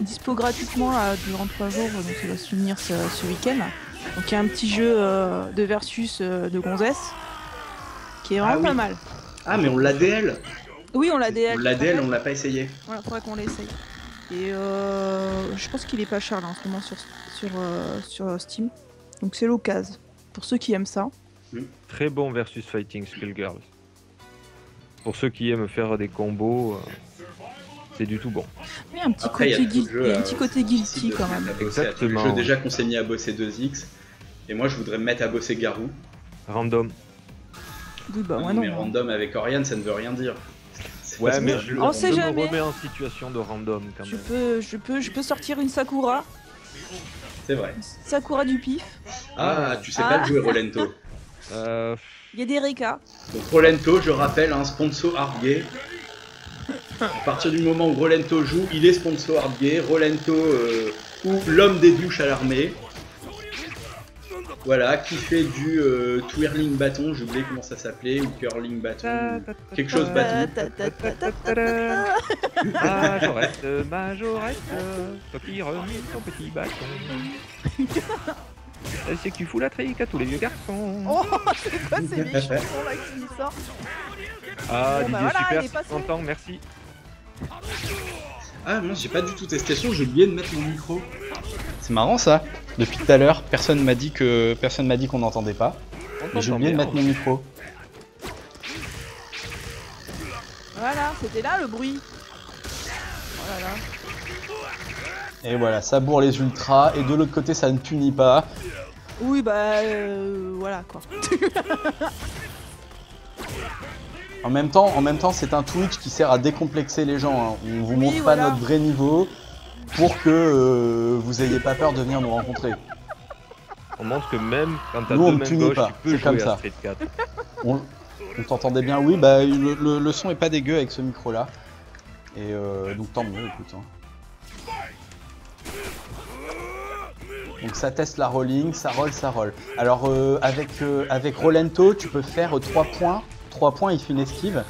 dispo gratuitement là, durant 3 jours, donc il va se finir ce week-end. Donc il y a un petit jeu de versus de gonzesse qui est vraiment oui. pas mal. Ah, mais on l'a DL. Oui, on l'a DL. On l'a DL, on l'a pas essayé. Voilà, faudrait qu'on l'essaye. Et je pense qu'il est pas cher là en ce moment sur Steam. Donc c'est l'occasion. Pour ceux qui aiment ça. Très bon versus fighting Skullgirls. Pour ceux qui aiment faire des combos, c'est du tout bon. Oui, un petit Après, il y a côté tout le guilty, jeu, un petit côté guilty quand même. Exactement. Le jeu déjà qu'on s'est mis à bosser 2X. Et moi, je voudrais me mettre à bosser Garou. Random. Oui, bah moi Mais non. random avec Oriane, ça ne veut rien dire. C'est Ouais, pas mais ça. je On sait me jamais. remets en situation de random quand même. Je peux sortir une Sakura. C'est vrai. Sakura du pif. Ah, tu sais pas le jouer, Rolento. Il y a des Reka. Donc Rolento, je rappelle, un sponsor Hardgay. À partir du moment où Rolento joue, il est sponsor Hardgay. Rolento, ou l'homme des douches à l'armée. Voilà, qui fait du twirling bâton, j'ai oublié comment ça s'appelait, ou curling bâton, ou quelque chose bâton. Majorette, toi qui remue ton petit bâton. C'est qui fout la trique à tous les vieux garçons. Oh, c'est quoi ces méchants là qui sortent? Ah, Bon, Didier, bah voilà, super, il est passé. content, merci. Ah non, j'ai pas du tout testé son, j'ai oublié de mettre mon micro. C'est marrant ça. Depuis tout à l'heure, personne m'a dit qu'on n'entendait pas. Mais j'ai oublié de mettre mon micro. Voilà, c'était là le bruit. Oh là là. Et voilà, ça bourre les ultras, et de l'autre côté ça ne punit pas. Oui, bah voilà quoi. En même temps, c'est un Twitch qui sert à décomplexer les gens. Hein. On vous montre voilà. pas notre vrai niveau pour que vous ayez pas peur de venir nous rencontrer. On montre que même quand t'as Nous, on deux ne mains punit gauches, pas, tu peux c'est comme jouer ça. à Street 4. On t'entendait bien, oui, bah le son est pas dégueu avec ce micro là. Et donc tant mieux, écoute. Hein. Donc ça teste la rolling, ça roll. Alors avec Rolento, tu peux faire 3 points. 3 points, il fait une esquive.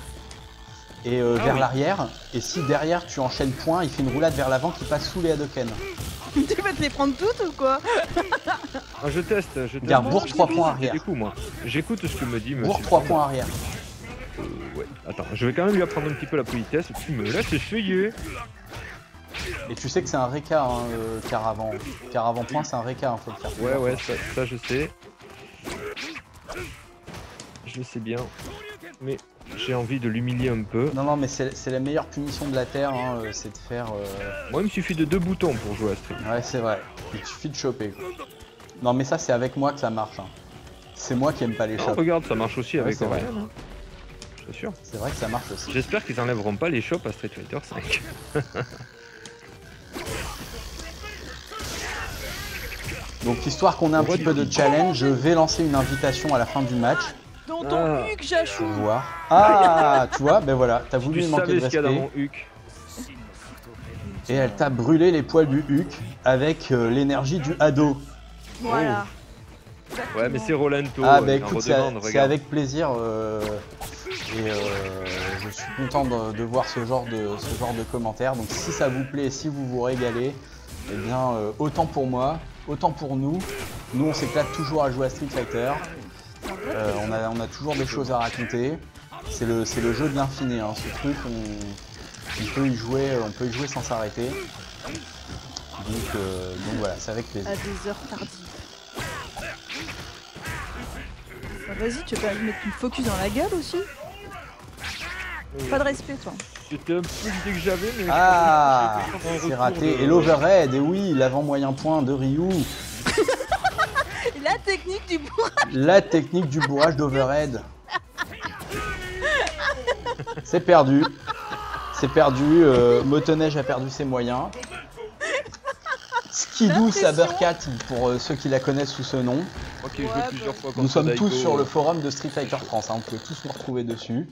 Et vers l'arrière. Et si derrière tu enchaînes point, il fait une roulade vers l'avant qui passe sous les Hadoken. Tu vas te les prendre toutes ou quoi? Ah, je teste. Regarde, bourre 3 points arrière. Du coup, moi, j'écoute ce que me dit monsieur. Bourre 3 points arrière. Ouais. Attends, je vais quand même lui apprendre un petit peu la politesse. Tu me laisses essayer. Et tu sais que c'est un réca, hein, car avant point, c'est un réca, hein, faut le faire. Ouais, ça je sais. Je sais bien. Mais j'ai envie de l'humilier un peu. Non, mais c'est la meilleure punition de la Terre, hein, c'est de faire... Moi, il me suffit de 2 boutons pour jouer à Street. Ouais, c'est vrai. Il suffit de choper. Quoi. Non, mais ça, c'est avec moi que ça marche. Hein. C'est moi qui aime pas les Oh, shops. regarde, ça marche aussi avec c'est vrai. Orion. Hein. C'est sûr. C'est vrai que ça marche aussi. J'espère qu'ils enlèveront pas les shops à Street Fighter 5. Donc, histoire qu'on ait un petit peu de challenge, je vais lancer une invitation à la fin du match. Dans ton huc, Jachou. Pour voir. Ah, tu vois, ben voilà, t'as voulu Tu me manquer de savais ce qu'il y a dans respect. mon huc. Et elle t'a brûlé les poils du huc avec l'énergie du Hado. Voilà. Ouais, mais c'est Rolento. Ah, bah j'en écoute, redemande, c'est regarde. avec plaisir. Et je suis content de voir ce genre de commentaires. Donc si ça vous plaît, si vous vous régalez, eh bien autant pour moi, autant pour nous. Nous on s'éclate toujours à jouer à Street Fighter. On a toujours des choses à raconter. C'est le jeu de l'infini, hein. Ce truc, on peut y jouer sans s'arrêter. Donc voilà, c'est avec plaisir. À des heures tardives. Bah, vas-y, tu veux pas lui mettre une focus dans la gueule aussi? Pas de respect, toi. C'était un peu l'idée que j'avais, mais... Ah, je crois que c'est un raté. retour Et l'overhead, et oui, l'avant moyen point de Ryu. La technique du bourrage. La technique du bourrage d'overhead. C'est perdu. C'est perdu. Motoneige a perdu ses moyens. Skidoo Sabercat, pour ceux qui la connaissent sous ce nom. Ok, je joue plusieurs fois Nous contre sommes Daigo. tous sur le forum de Street Fighter France. Hein. Vous pouvez tous nous retrouver dessus.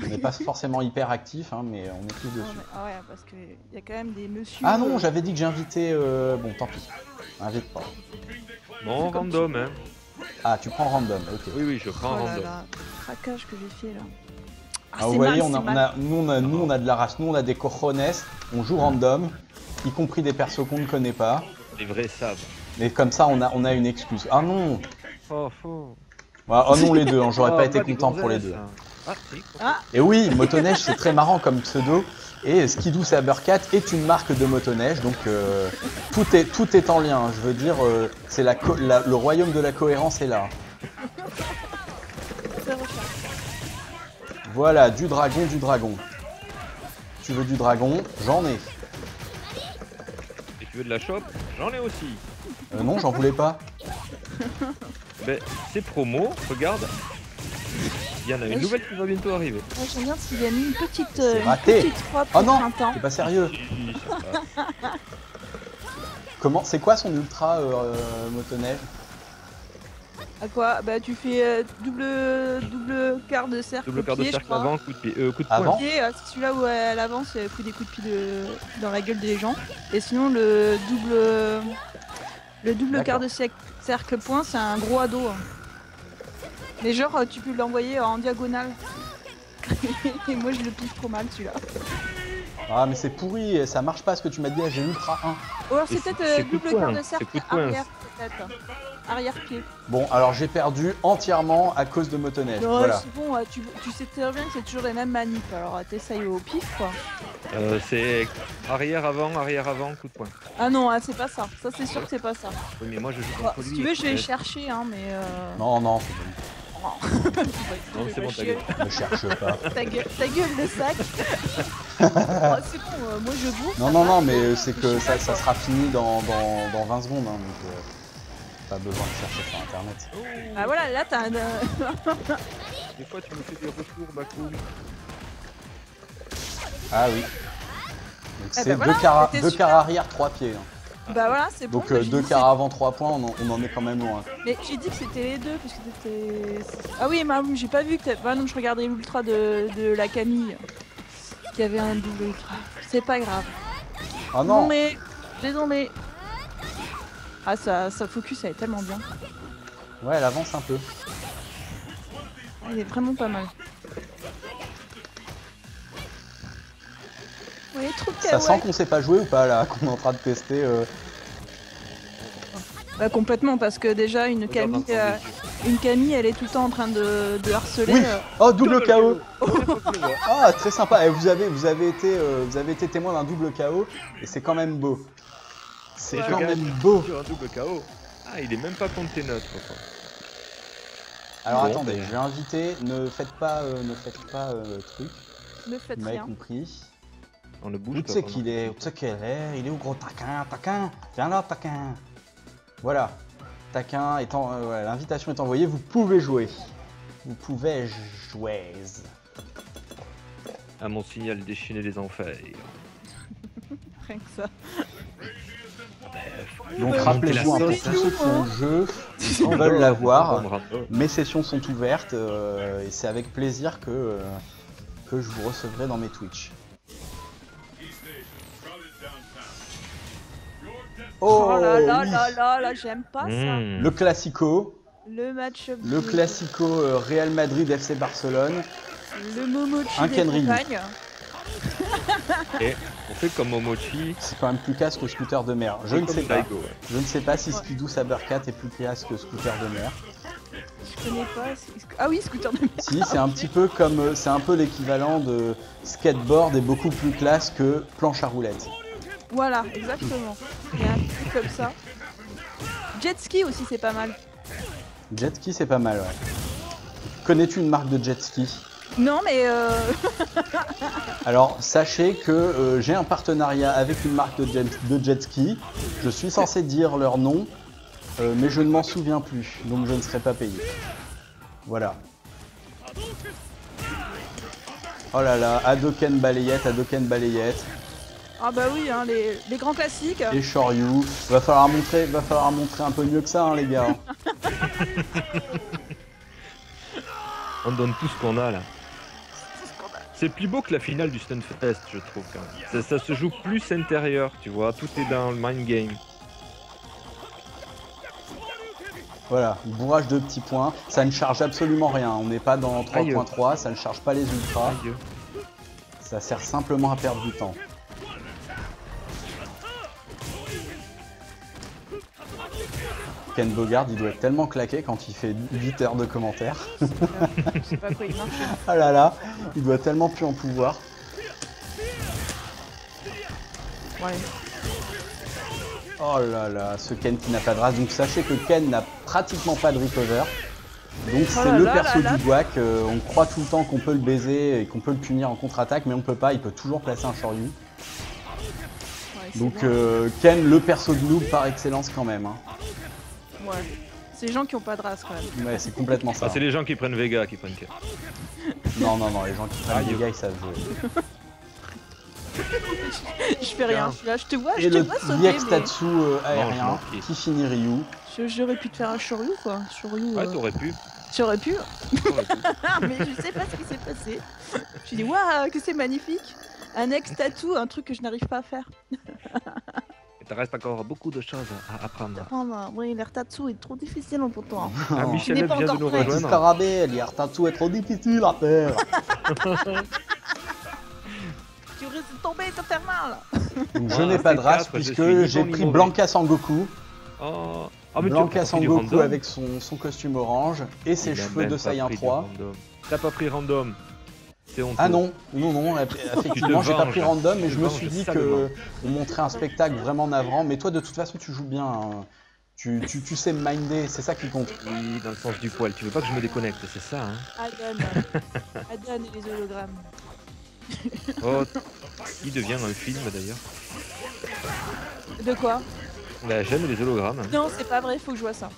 On n'est pas forcément hyper actifs, hein, mais on est tous Non, dessus. mais, ah ouais, parce qu'il y a quand même des messieurs. Ah non, j'avais dit que j'invitais... Bon, tant pis. Invite pas. Bon, random, hein. Ah, tu prends random, ok. Oui, je prends Oh là random. là, craquage que j'ai fait là. Ah, vous voyez, nous on a de la race, nous on a des cojones, on joue random, y compris des persos qu'on ne connaît pas. Les vrais savent. Mais comme ça, on a une excuse. Ah non Oh, faux. Ah non, les deux, hein, j'aurais Oh, pas été des content pour les gonzesses, deux. hein. Ah, si. Et oui, Motoneige, c'est très marrant comme pseudo. Et Skidoo Sabercat est une marque de motoneige, donc tout est en lien. Je veux dire, c'est le royaume de la cohérence est là. Voilà, du dragon. Tu veux du dragon? J'en ai. Et tu veux de la shop? J'en ai aussi. Non, j'en voulais pas. Ben, c'est promo, regarde. Il y en a une nouvelle qui va bientôt arriver. Ouais, j'aime bien parce qu'il a mis une petite, C'est raté. robe Oh pour non, printemps. c'est pas sérieux. Si, ça va. Comment? C'est quoi son ultra motoneige? À quoi? Bah tu fais double quart de cercle Double au quart de pied, je cercle crois. avant, coup de pied, coup de Avant? poing. Pied, c'est celui-là où elle avance, elle fout des coups de pied dans la gueule des gens. Et sinon le double quart de cercle point, c'est un gros ado. Hein. Mais genre tu peux l'envoyer en diagonale. Et moi je le piffe trop mal celui-là. Ah mais c'est pourri, ça marche pas ce que tu m'as dit, j'ai ultra 1. Ou alors Et c'est c'est peut-être coup de double poing, cœur de c'est cercle coup de poing. arrière, peut-être. Arrière-pied. Bon, alors j'ai perdu entièrement à cause de motoneige, Non, voilà. c'est bon, tu sais très bien que c'est toujours les mêmes manips, alors t'essayes au pif quoi. C'est arrière avant, coup de poing. Ah non, c'est pas ça. Ça c'est sûr que c'est pas ça. Oui, mais moi je joue Bon, contre si lui. tu veux, je vais chercher, hein, mais. Non, non, c'est Non, c'est bon, ta gueule. bon, ne cherche pas. Ta gueule, le sac. Oh, c'est bon, moi je bouffe. Non, ça non, va. non, mais c'est que Je suis ça d'accord. sera fini dans 20 secondes, hein, donc pas besoin de chercher sur internet. Ah voilà, là t'as un. Des fois tu me fais des retours, Bakou. Ah oui. Donc Eh c'est ben voilà, c'était deux super. quarts arrière, 3 pieds. Hein. Bah voilà, c'est bon. Donc bah, j'ai 2 dit quarts avant, 3 points, on en est quand même loin. Mais j'ai dit que c'était les deux, parce que c'était. Ah oui, mais j'ai pas vu que bah non, je regardais l'ultra de la Camille. Qui avait un double ultra. C'est pas grave. Ah non, Désolé. Ah ça focus, elle est tellement bien. ouais, elle avance un peu. Elle est vraiment pas mal. Oui, trop Ça kawaii. sent qu'on sait pas jouer ou pas là, qu'on est en train de tester. Bah complètement, parce que déjà une Camille, elle est tout le temps en train de harceler. Oui. Oh, double KO. Ah, très sympa. Et vous avez été témoin d'un double KO et c'est quand même beau. C'est Et je quand gagne même beau. sur un double KO. Ah, il est même pas contre tes notes, quoi. Alors Bon, attendez, ben. je vais inviter. Ne faites pas truc. Ne faites Vous m'avez rien. compris. On ne bouge Où pas. tu sais pendant- qu'il est, où tu sais qu'elle est. Il est où gros taquin. Viens là taquin. Voilà. Taquin étant, ouais, l'invitation est envoyée. Vous pouvez jouer. Vous pouvez jouer. À mon signal déchaîné des enfers. Rien que ça. Donc Ouais, rappelez-vous un peu c'est tous tout, ceux qui ont hein. le jeu, qui veulent l'avoir. Mes sessions sont ouvertes et c'est avec plaisir que je vous recevrai dans mes Twitch. Oh là là oui. là là là, j'aime pas ça. Mmh. Le Classico, Le match-up. le Classico Real Madrid FC Barcelone. Le Momochi Un des Ken Ryu. campagnes. Et on fait comme Momochi. C'est quand même plus casse que Scooter de mer. Je ne comme sais pas. Daigo, ouais. Je ne sais pas si Skidoo Sabercat est plus casse que Scooter de mer. Je connais pas. Ah oui, scooter de mer. Si, c'est un petit peu comme, c'est un peu l'équivalent de skateboard et beaucoup plus classe que planche à roulettes. Voilà, exactement. Il y a un truc comme ça. Jet ski aussi, c'est pas mal. Jet ski, c'est pas mal, ouais. Connais-tu une marque de jet ski? Non, mais Alors, sachez que j'ai un partenariat avec une marque de jet ski. Je suis censé dire leur nom, mais je ne m'en souviens plus, donc je ne serai pas payé. Voilà. Oh là là, Hadoken balayette, ah bah oui, hein, les grands classiques. et Shoryu. Va falloir montrer un peu mieux que ça, hein, les gars. On donne tout ce qu'on a là. C'est plus beau que la finale du Stunfest, je trouve quand même. Ça se joue plus intérieur, tu vois, tout est dans le mind game. Voilà, bourrage de petits points. Ça ne charge absolument rien. On n'est pas dans 3.3, ça ne charge pas les ultras. Aïe. Ça sert simplement à perdre du temps. Ken Bogard, il doit être tellement claqué quand il fait 8 heures de commentaires. Je sais pas quoi il marche. Ah là là, il doit tellement plus en pouvoir. Ouais. Oh là là, ce Ken qui n'a pas de race. Donc sachez que Ken n'a pratiquement pas de recover. Donc c'est là le là perso là là. du Dwack. On croit tout le temps qu'on peut le baiser et qu'on peut le punir en contre-attaque, mais on peut pas. Il peut toujours placer un Shoryu. Ouais, c'est Donc bon. Ken, le perso de noob par excellence quand même. Hein. Ouais. C'est les gens qui ont pas de race quand même. Ouais, c'est complètement ça. Ah, c'est les gens qui prennent Vega qui prennent Ken. Non, non, non, les gens qui prennent Aïe. les gars, ils savent jouer. Je fais rien. Je suis là, je te vois, Et je te le vois sauter. Yextatsu aérien m'en prie. qui finit Ryu. J'aurais pu te faire un Shoryu quoi. Shoryu. Ouais, t'aurais pu. J'aurais pu. T'aurais pu. Mais je sais pas ce qui s'est passé. Je me dis waouh, que c'est magnifique. Un ex-tattoo, un truc que je n'arrive pas à faire. Il te reste encore beaucoup de choses à apprendre. Oh non, oui, l'air tattoo est trop difficile pour toi. Ah, Oh. Michel Il n'est F pas vient de encore nous prêt. Petit rejoindre. scarabée, l'Yartatsu est trop difficile à faire. Tu risques de tomber, t'as Donc je n'ai pas de race puisque j'ai pris Blanka Sangoku. Oh, Blanka Sangoku avec son costume orange et ses cheveux de Saiyan 3. T'as pas pris random. Ah non, effectivement j'ai pas pris random, mais je me suis dit que on montrait un spectacle vraiment navrant. Mais toi de toute façon tu joues bien, hein. Tu sais me minder, c'est ça qui compte. Oui, dans le sens du poil, tu veux pas que je me déconnecte, c'est ça hein. Adan et les hologrammes. Oh, qui devient un film d'ailleurs. De quoi? Bah j'aime les hologrammes. Hein. Non, c'est pas vrai, faut que je vois ça.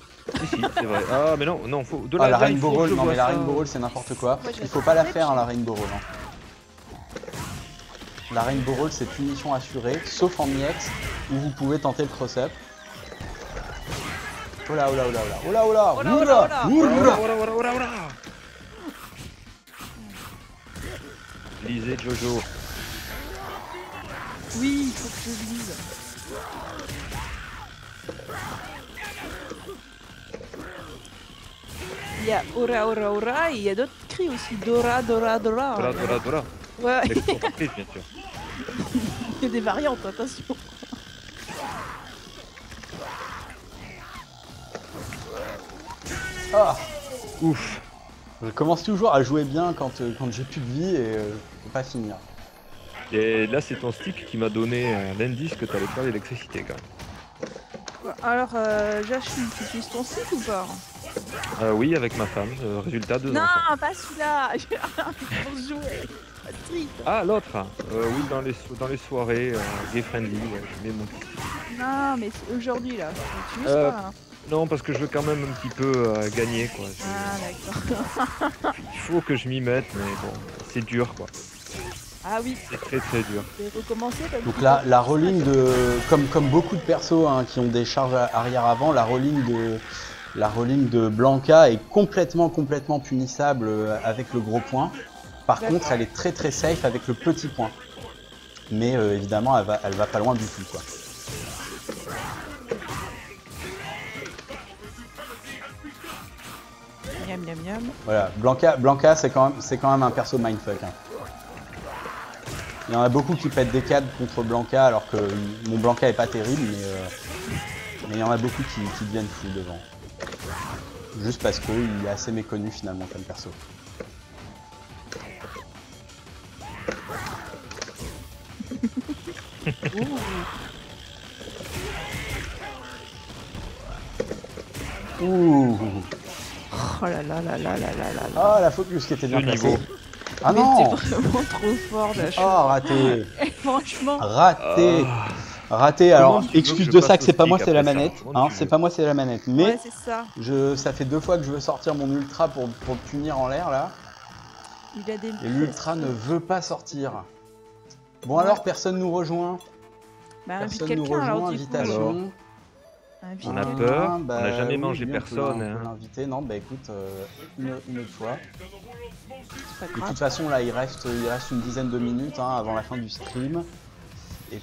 Si, c'est vrai. Ah mais non, faut... De la Rainbow Roll, non mais la Rainbow Roll c'est n'importe quoi. Il faut pas la faire hein, la Rainbow Roll. Hein. La Rainbow Roll c'est punition assurée, sauf en EX où vous pouvez tenter le cross-up. Oh là, oh là, oh là, oh là, oh là, oh là, oh là, oh là. Lisez Jojo. Oui, il faut que je le lise. Il y a Ora Ora Ora et il y a d'autres cris aussi. Dora Dora Dora. Dora Dora Dora. Ouais. Bien sûr. Il y a des variantes, attention. Ah. Ouf. Je commence toujours à jouer bien quand j'ai plus de vie et je peux pas finir. Et là c'est ton stick qui m'a donné l'indice que t'allais faire l'électricité quand même. Alors, Jachou, tu utilises ton stick ou pas? Oui, avec ma femme. Résultat 2 Non, enfants. pas celui-là. Pour jouer. Street. Ah, l'autre. Oui, dans les soirées gay friendly. Ouais, je mets mon... Non, mais aujourd'hui là. Tu utilises pas là. Non, parce que je veux quand même un petit peu gagner quoi. Ah, d'accord. Il faut que je m'y mette, mais bon, c'est dur quoi. Ah oui. C'est très très dur. Je vais recommencer. Donc là, la rolling de... Comme beaucoup de persos hein, qui ont des charges arrière-avant, la rolling de Blanka est complètement punissable avec le gros point. Par contre, elle est très très safe avec le petit point. Mais évidemment, elle va pas loin du tout quoi. Miam miam miam. Voilà, Blanka c'est quand même un perso mindfuck. Hein. Il y en a beaucoup qui pètent des cadres contre Blanka alors que mon Blanka est pas terrible, mais il y en a beaucoup qui deviennent fous devant. Juste parce qu'il est assez méconnu finalement comme perso. Ouh. Oh là là là là là là là. Ah la focus qui était bien placée. Ah mais non. t'es vraiment trop fort Jachou. Oh raté. Franchement. Raté. Raté. Alors excuse de ça que c'est pas moi c'est la manette. Hein, c'est pas moi c'est la manette. Mais ouais, c'est ça. Ça fait 2 fois que je veux sortir mon ultra pour le punir en l'air là. Il a des... Et l'ultra ne veut pas sortir. Bon alors personne nous rejoint. Bah, Personne nous rejoint, invitation. On a peur, bah, on n'a jamais oui, mangé lui, personne. On peut Hein. l'inviter, non, bah écoute, une autre fois. Pas De grave. toute façon, là, il reste une dizaine de minutes hein, avant la fin du stream. Et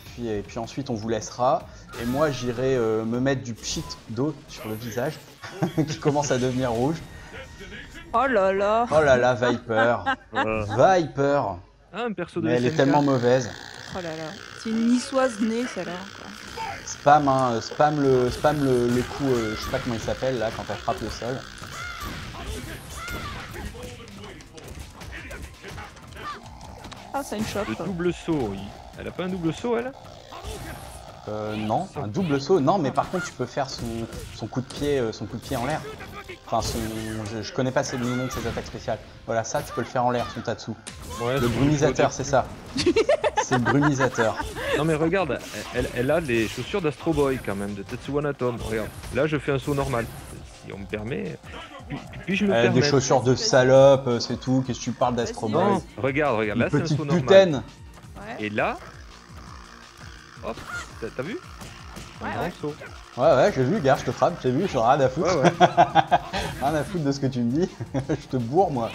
puis ensuite, on vous laissera. Et moi, j'irai me mettre du pchit d'eau sur le visage, qui commence à devenir rouge. Oh là là. Oh là là, Viper. Viper. Ah, un perso de Mais elle est SNK. tellement mauvaise. Oh là là. C'est une niçoise née, celle-là. Spam, hein, spam le coup, je sais pas comment il s'appelle là, quand elle frappe le sol. Ah, c'est une chope. Le double saut, elle a pas un double saut elle? Non, un double saut, non, mais par contre tu peux faire son coup de pied en l'air. Enfin, je connais pas le nom de ses attaques spéciales. Voilà, ça tu peux le faire en l'air, son Tatsu. Ouais, le brunisateur, c'est ça. C'est le brunisateur. Non mais regarde, elle a les chaussures d'Astro Boy quand même, de Tetsuwan Atom. Regarde, là je fais un saut normal, si on me permet. Puis je me permets. Des chaussures de salope, c'est tout. Qu'est-ce que tu parles d'Astro Boy? Non, regarde, là c'est un petite saut normal. putaine. Ouais. Et là, hop, t'as vu? Ouais, Un ouais. saut. Ouais, j'ai vu, gars, je te frappe, j'ai vu, j'en ai rien à foutre. Ouais. Rien à foutre de ce que tu me dis. Je te bourre, moi.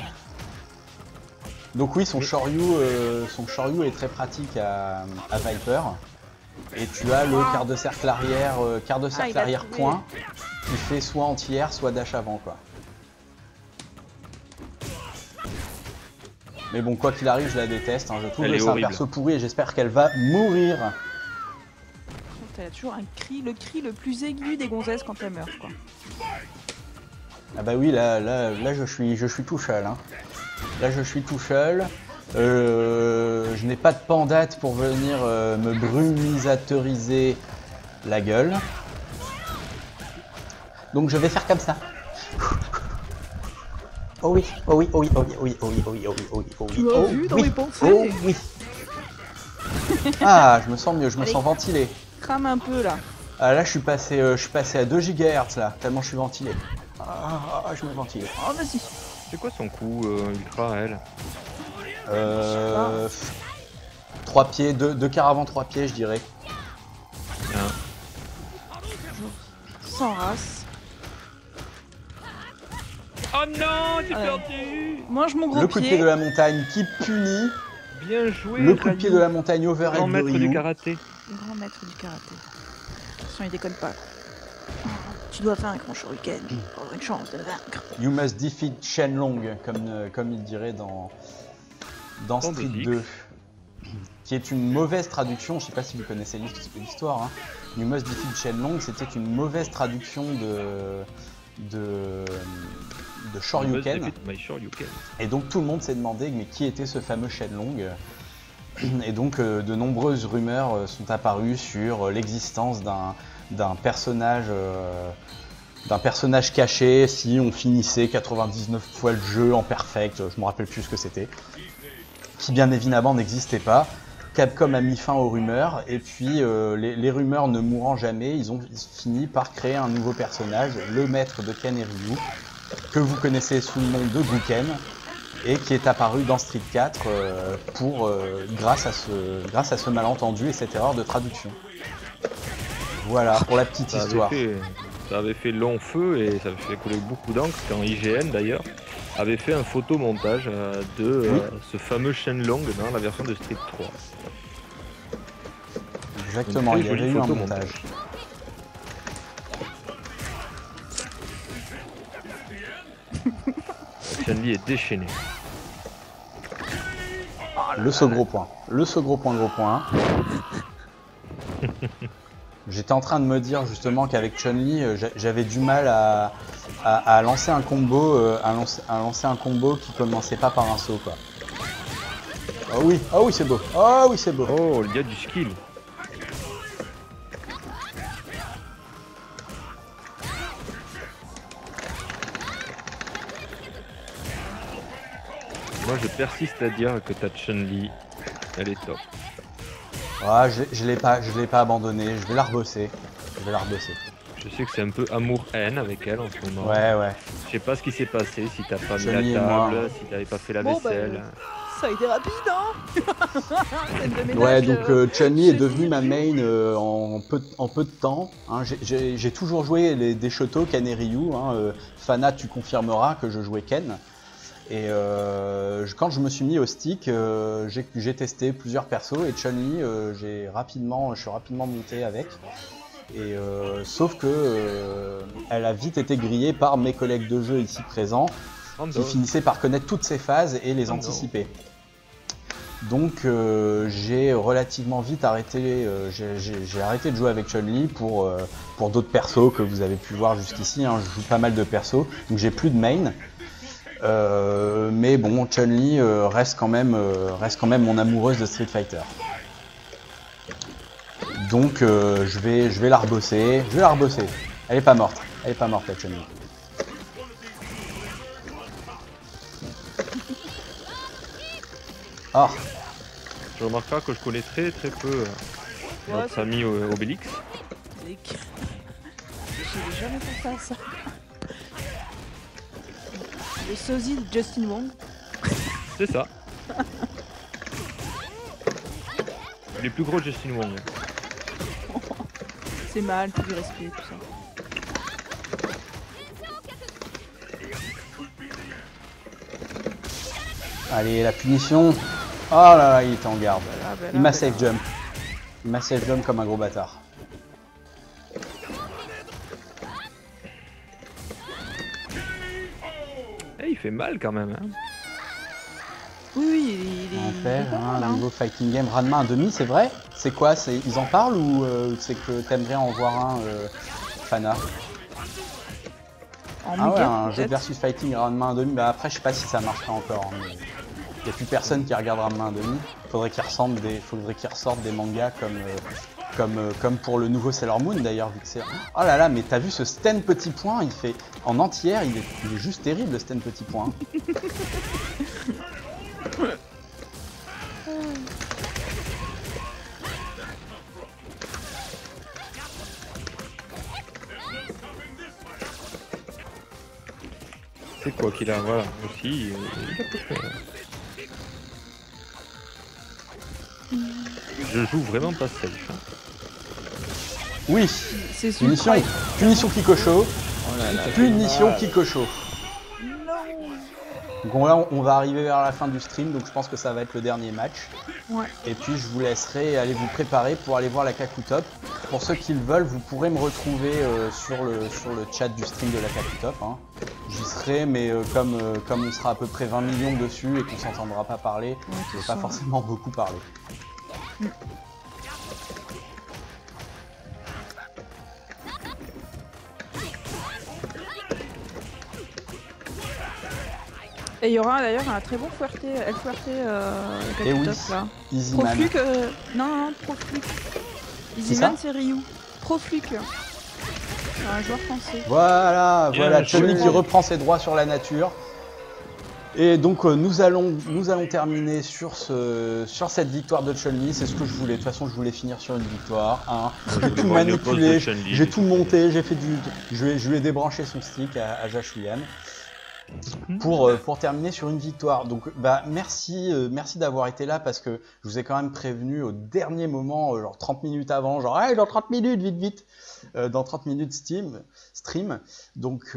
Donc oui, son Shoryu est très pratique à Viper. Et tu as le quart de cercle arrière, point, qui fait soit anti-air, soit dash avant, quoi. Mais bon, quoi qu'il arrive, je la déteste. Hein. Je trouve que c'est un perso pourri et j'espère qu'elle va mourir. T'as toujours le cri le plus aigu des gonzesses quand elles meurent, quoi. Ah bah oui, là je suis tout seul. Hein. Là je suis tout seul. Je n'ai pas de pandate pour venir me brumisateuriser la gueule. Donc je vais faire comme ça. Oh oui, oh oui, oh oui, oh oui, oh oui, oh oui, oh oui, oh oui, oh oui, oh oui. Tu as vu dans oui, mes pensées? oh oui. Ah, je me sens mieux, je me sens ventilé. Crame un peu là. Ah là je suis passé à 2 GHz là, tellement je suis ventilé. Je me ventile. Oh vas-y. C'est quoi son coup ultra, elle? 3 pieds, 2 quarts avant 3 pieds je dirais. Sans race. Oh non, j'ai perdu. Mange mon gros Le coup de pied de la montagne qui punit. Bien joué. Le coup de pied de la montagne overhead Grand de maître du Ryu. karaté. Grand maître du karaté. Attention, il déconne pas. Tu dois vaincre mon shuriken pour avoir une chance de le vaincre. You must defeat Shenlong, comme il dirait dans Street 2. Qui est une mauvaise traduction, je sais pas si vous connaissez l'histoire. Hein. You must defeat Shenlong, c'était une mauvaise traduction de Shoryuken. Et donc tout le monde s'est demandé mais qui était ce fameux Shenlong. Et donc de nombreuses rumeurs sont apparues sur l'existence d'un personnage caché si on finissait 99 fois le jeu en perfect, je me rappelle plus ce que c'était, qui bien évidemment n'existait pas. Capcom a mis fin aux rumeurs et puis les rumeurs ne mourant jamais, ils ont fini par créer un nouveau personnage, le maître de Ken et Ryu, que vous connaissez sous le nom de Guken et qui est apparu dans Street 4 grâce à ce malentendu et cette erreur de traduction. Voilà pour la petite histoire. Ça avait fait long feu et ça avait fait couler beaucoup d'encre quand IGN d'ailleurs avait fait un photomontage de ce fameux Shenlong dans la version de Street 3. Exactement, il y avait eu un montage. Chun-Li est déchaîné. Le saut gros point. Le saut gros point. J'étais en train de me dire justement qu'avec Chun-Li, j'avais du mal à lancer un combo, lancer un combo qui commençait pas par un saut quoi. Oh oui c'est beau. Oh oui c'est beau. Oh, il y a du skill. Moi je persiste à dire que ta Chun-Li, elle est top. Ah, je l'ai pas abandonné, je vais la rebosser. Je sais que c'est un peu amour-haine avec elle en ce moment. Ouais. Je sais pas ce qui s'est passé, si t'as pas mis Chun-Li et la moi. table, si t'avais pas fait la vaisselle. Ça a été rapide, hein. Scène de ménage, Ouais, donc Chun-Li est devenue ma main en peu de temps. Hein. J'ai toujours joué des Shoto, Ken et Ryu. Hein. Fana, tu confirmeras que je jouais Ken. Et quand je me suis mis au stick, j'ai testé plusieurs persos et Chun-Li, je suis rapidement monté avec. Et sauf que elle a vite été grillée par mes collègues de jeu ici présents, qui finissaient par connaître toutes ses phases et les anticiper. Donc j'ai relativement vite arrêté, j'ai arrêté de jouer avec Chun-Li pour d'autres persos que vous avez pu voir jusqu'ici. Hein. Je joue pas mal de persos, donc j'ai plus de main. Mais bon, Chun-Li reste quand même mon amoureuse de Street Fighter. Donc je vais la rebosser. Elle est pas morte la Chun-Li. Ah, Je remarquerai que je connais très peu notre ami Obélix. J'ai jamais pensé à ça. Le sosie de Justin Wong. C'est ça. Il est plus gros que Justin Wong. C'est mal, tout du respect, tout ça. allez, la punition. Oh là là, il était en garde. Il m'a safe jump. Il m'a safe jump comme un gros bâtard. Il fait mal quand même. Hein. Oui, il est On fait pas mal, un nouveau fighting game. Ranma 1,5, c'est vrai? C'est quoi? Ils en parlent ou c'est que t'aimerais en voir un, Fana? En Ah ouais, méga, un jeu de peut-être. versus fighting Ranma 1,5. Bah après, je sais pas si ça marchera encore. Hein, mais... Il n'y a plus personne qui regarde Ranma 1,5. Faudrait qu'ils ressortent des mangas comme pour le nouveau Sailor Moon d'ailleurs, vu que c'est. Oh là là, mais t'as vu ce Sten Petit Point? Il fait en entière, il est juste terrible le Sten Petit Point. C'est quoi qu'il a, voilà, aussi, il a tout fait. Je joue vraiment pas safe. Hein. Oui, C'est punition, super. punition Kikosho, Oh là là, punition Kikosho. Non. Donc là, on va arriver vers la fin du stream, donc je pense que ça va être le dernier match. Ouais. Et puis je vous laisserai aller vous préparer pour aller voir la Kaku Top. Pour ceux qui le veulent, vous pourrez me retrouver sur le chat du stream de la Kaku Top. Hein. J'y serai, mais comme on sera à peu près 20 millions dessus et qu'on s'entendra pas parler, je ne vais pas forcément beaucoup parler. Et il y aura d'ailleurs un très bon Fuerte, El Fuerte, Et oui, Top, là. Easyman. Profluc, non, Profluc. Easyman, c'est Ryu. Profluc. Un joueur français. Voilà, Bien voilà, joué. Chun-Li qui reprend ses droits sur la nature. Et donc nous allons terminer sur cette victoire de Chun-Li. C'est ce que je voulais. De toute façon, je voulais finir sur une victoire. Hein. J'ai tout voir une pause de manipulé, Chun-Li, j'ai c'est tout monté, j'ai fait je lui ai débranché son stick à Jashuyan. Pour terminer sur une victoire. Donc bah merci d'avoir été là parce que je vous ai quand même prévenu au dernier moment, genre 30 minutes avant, genre hey, dans 30 minutes, vite, dans 30 minutes stream. Donc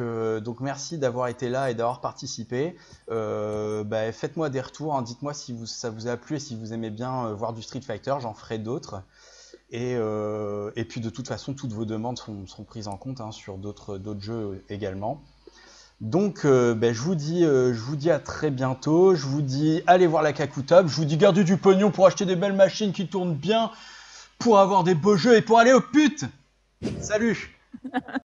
merci d'avoir été là et d'avoir participé. Bah, faites-moi des retours, hein, dites-moi si ça vous a plu et si vous aimez bien voir du Street Fighter, j'en ferai d'autres. Et puis de toute façon, toutes vos demandes seront prises en compte hein, sur d'autres jeux également. Donc je vous dis à très bientôt, je vous dis allez voir la Kaku Top, je vous dis gardez du pognon pour acheter des belles machines qui tournent bien, pour avoir des beaux jeux et pour aller aux putes. Salut.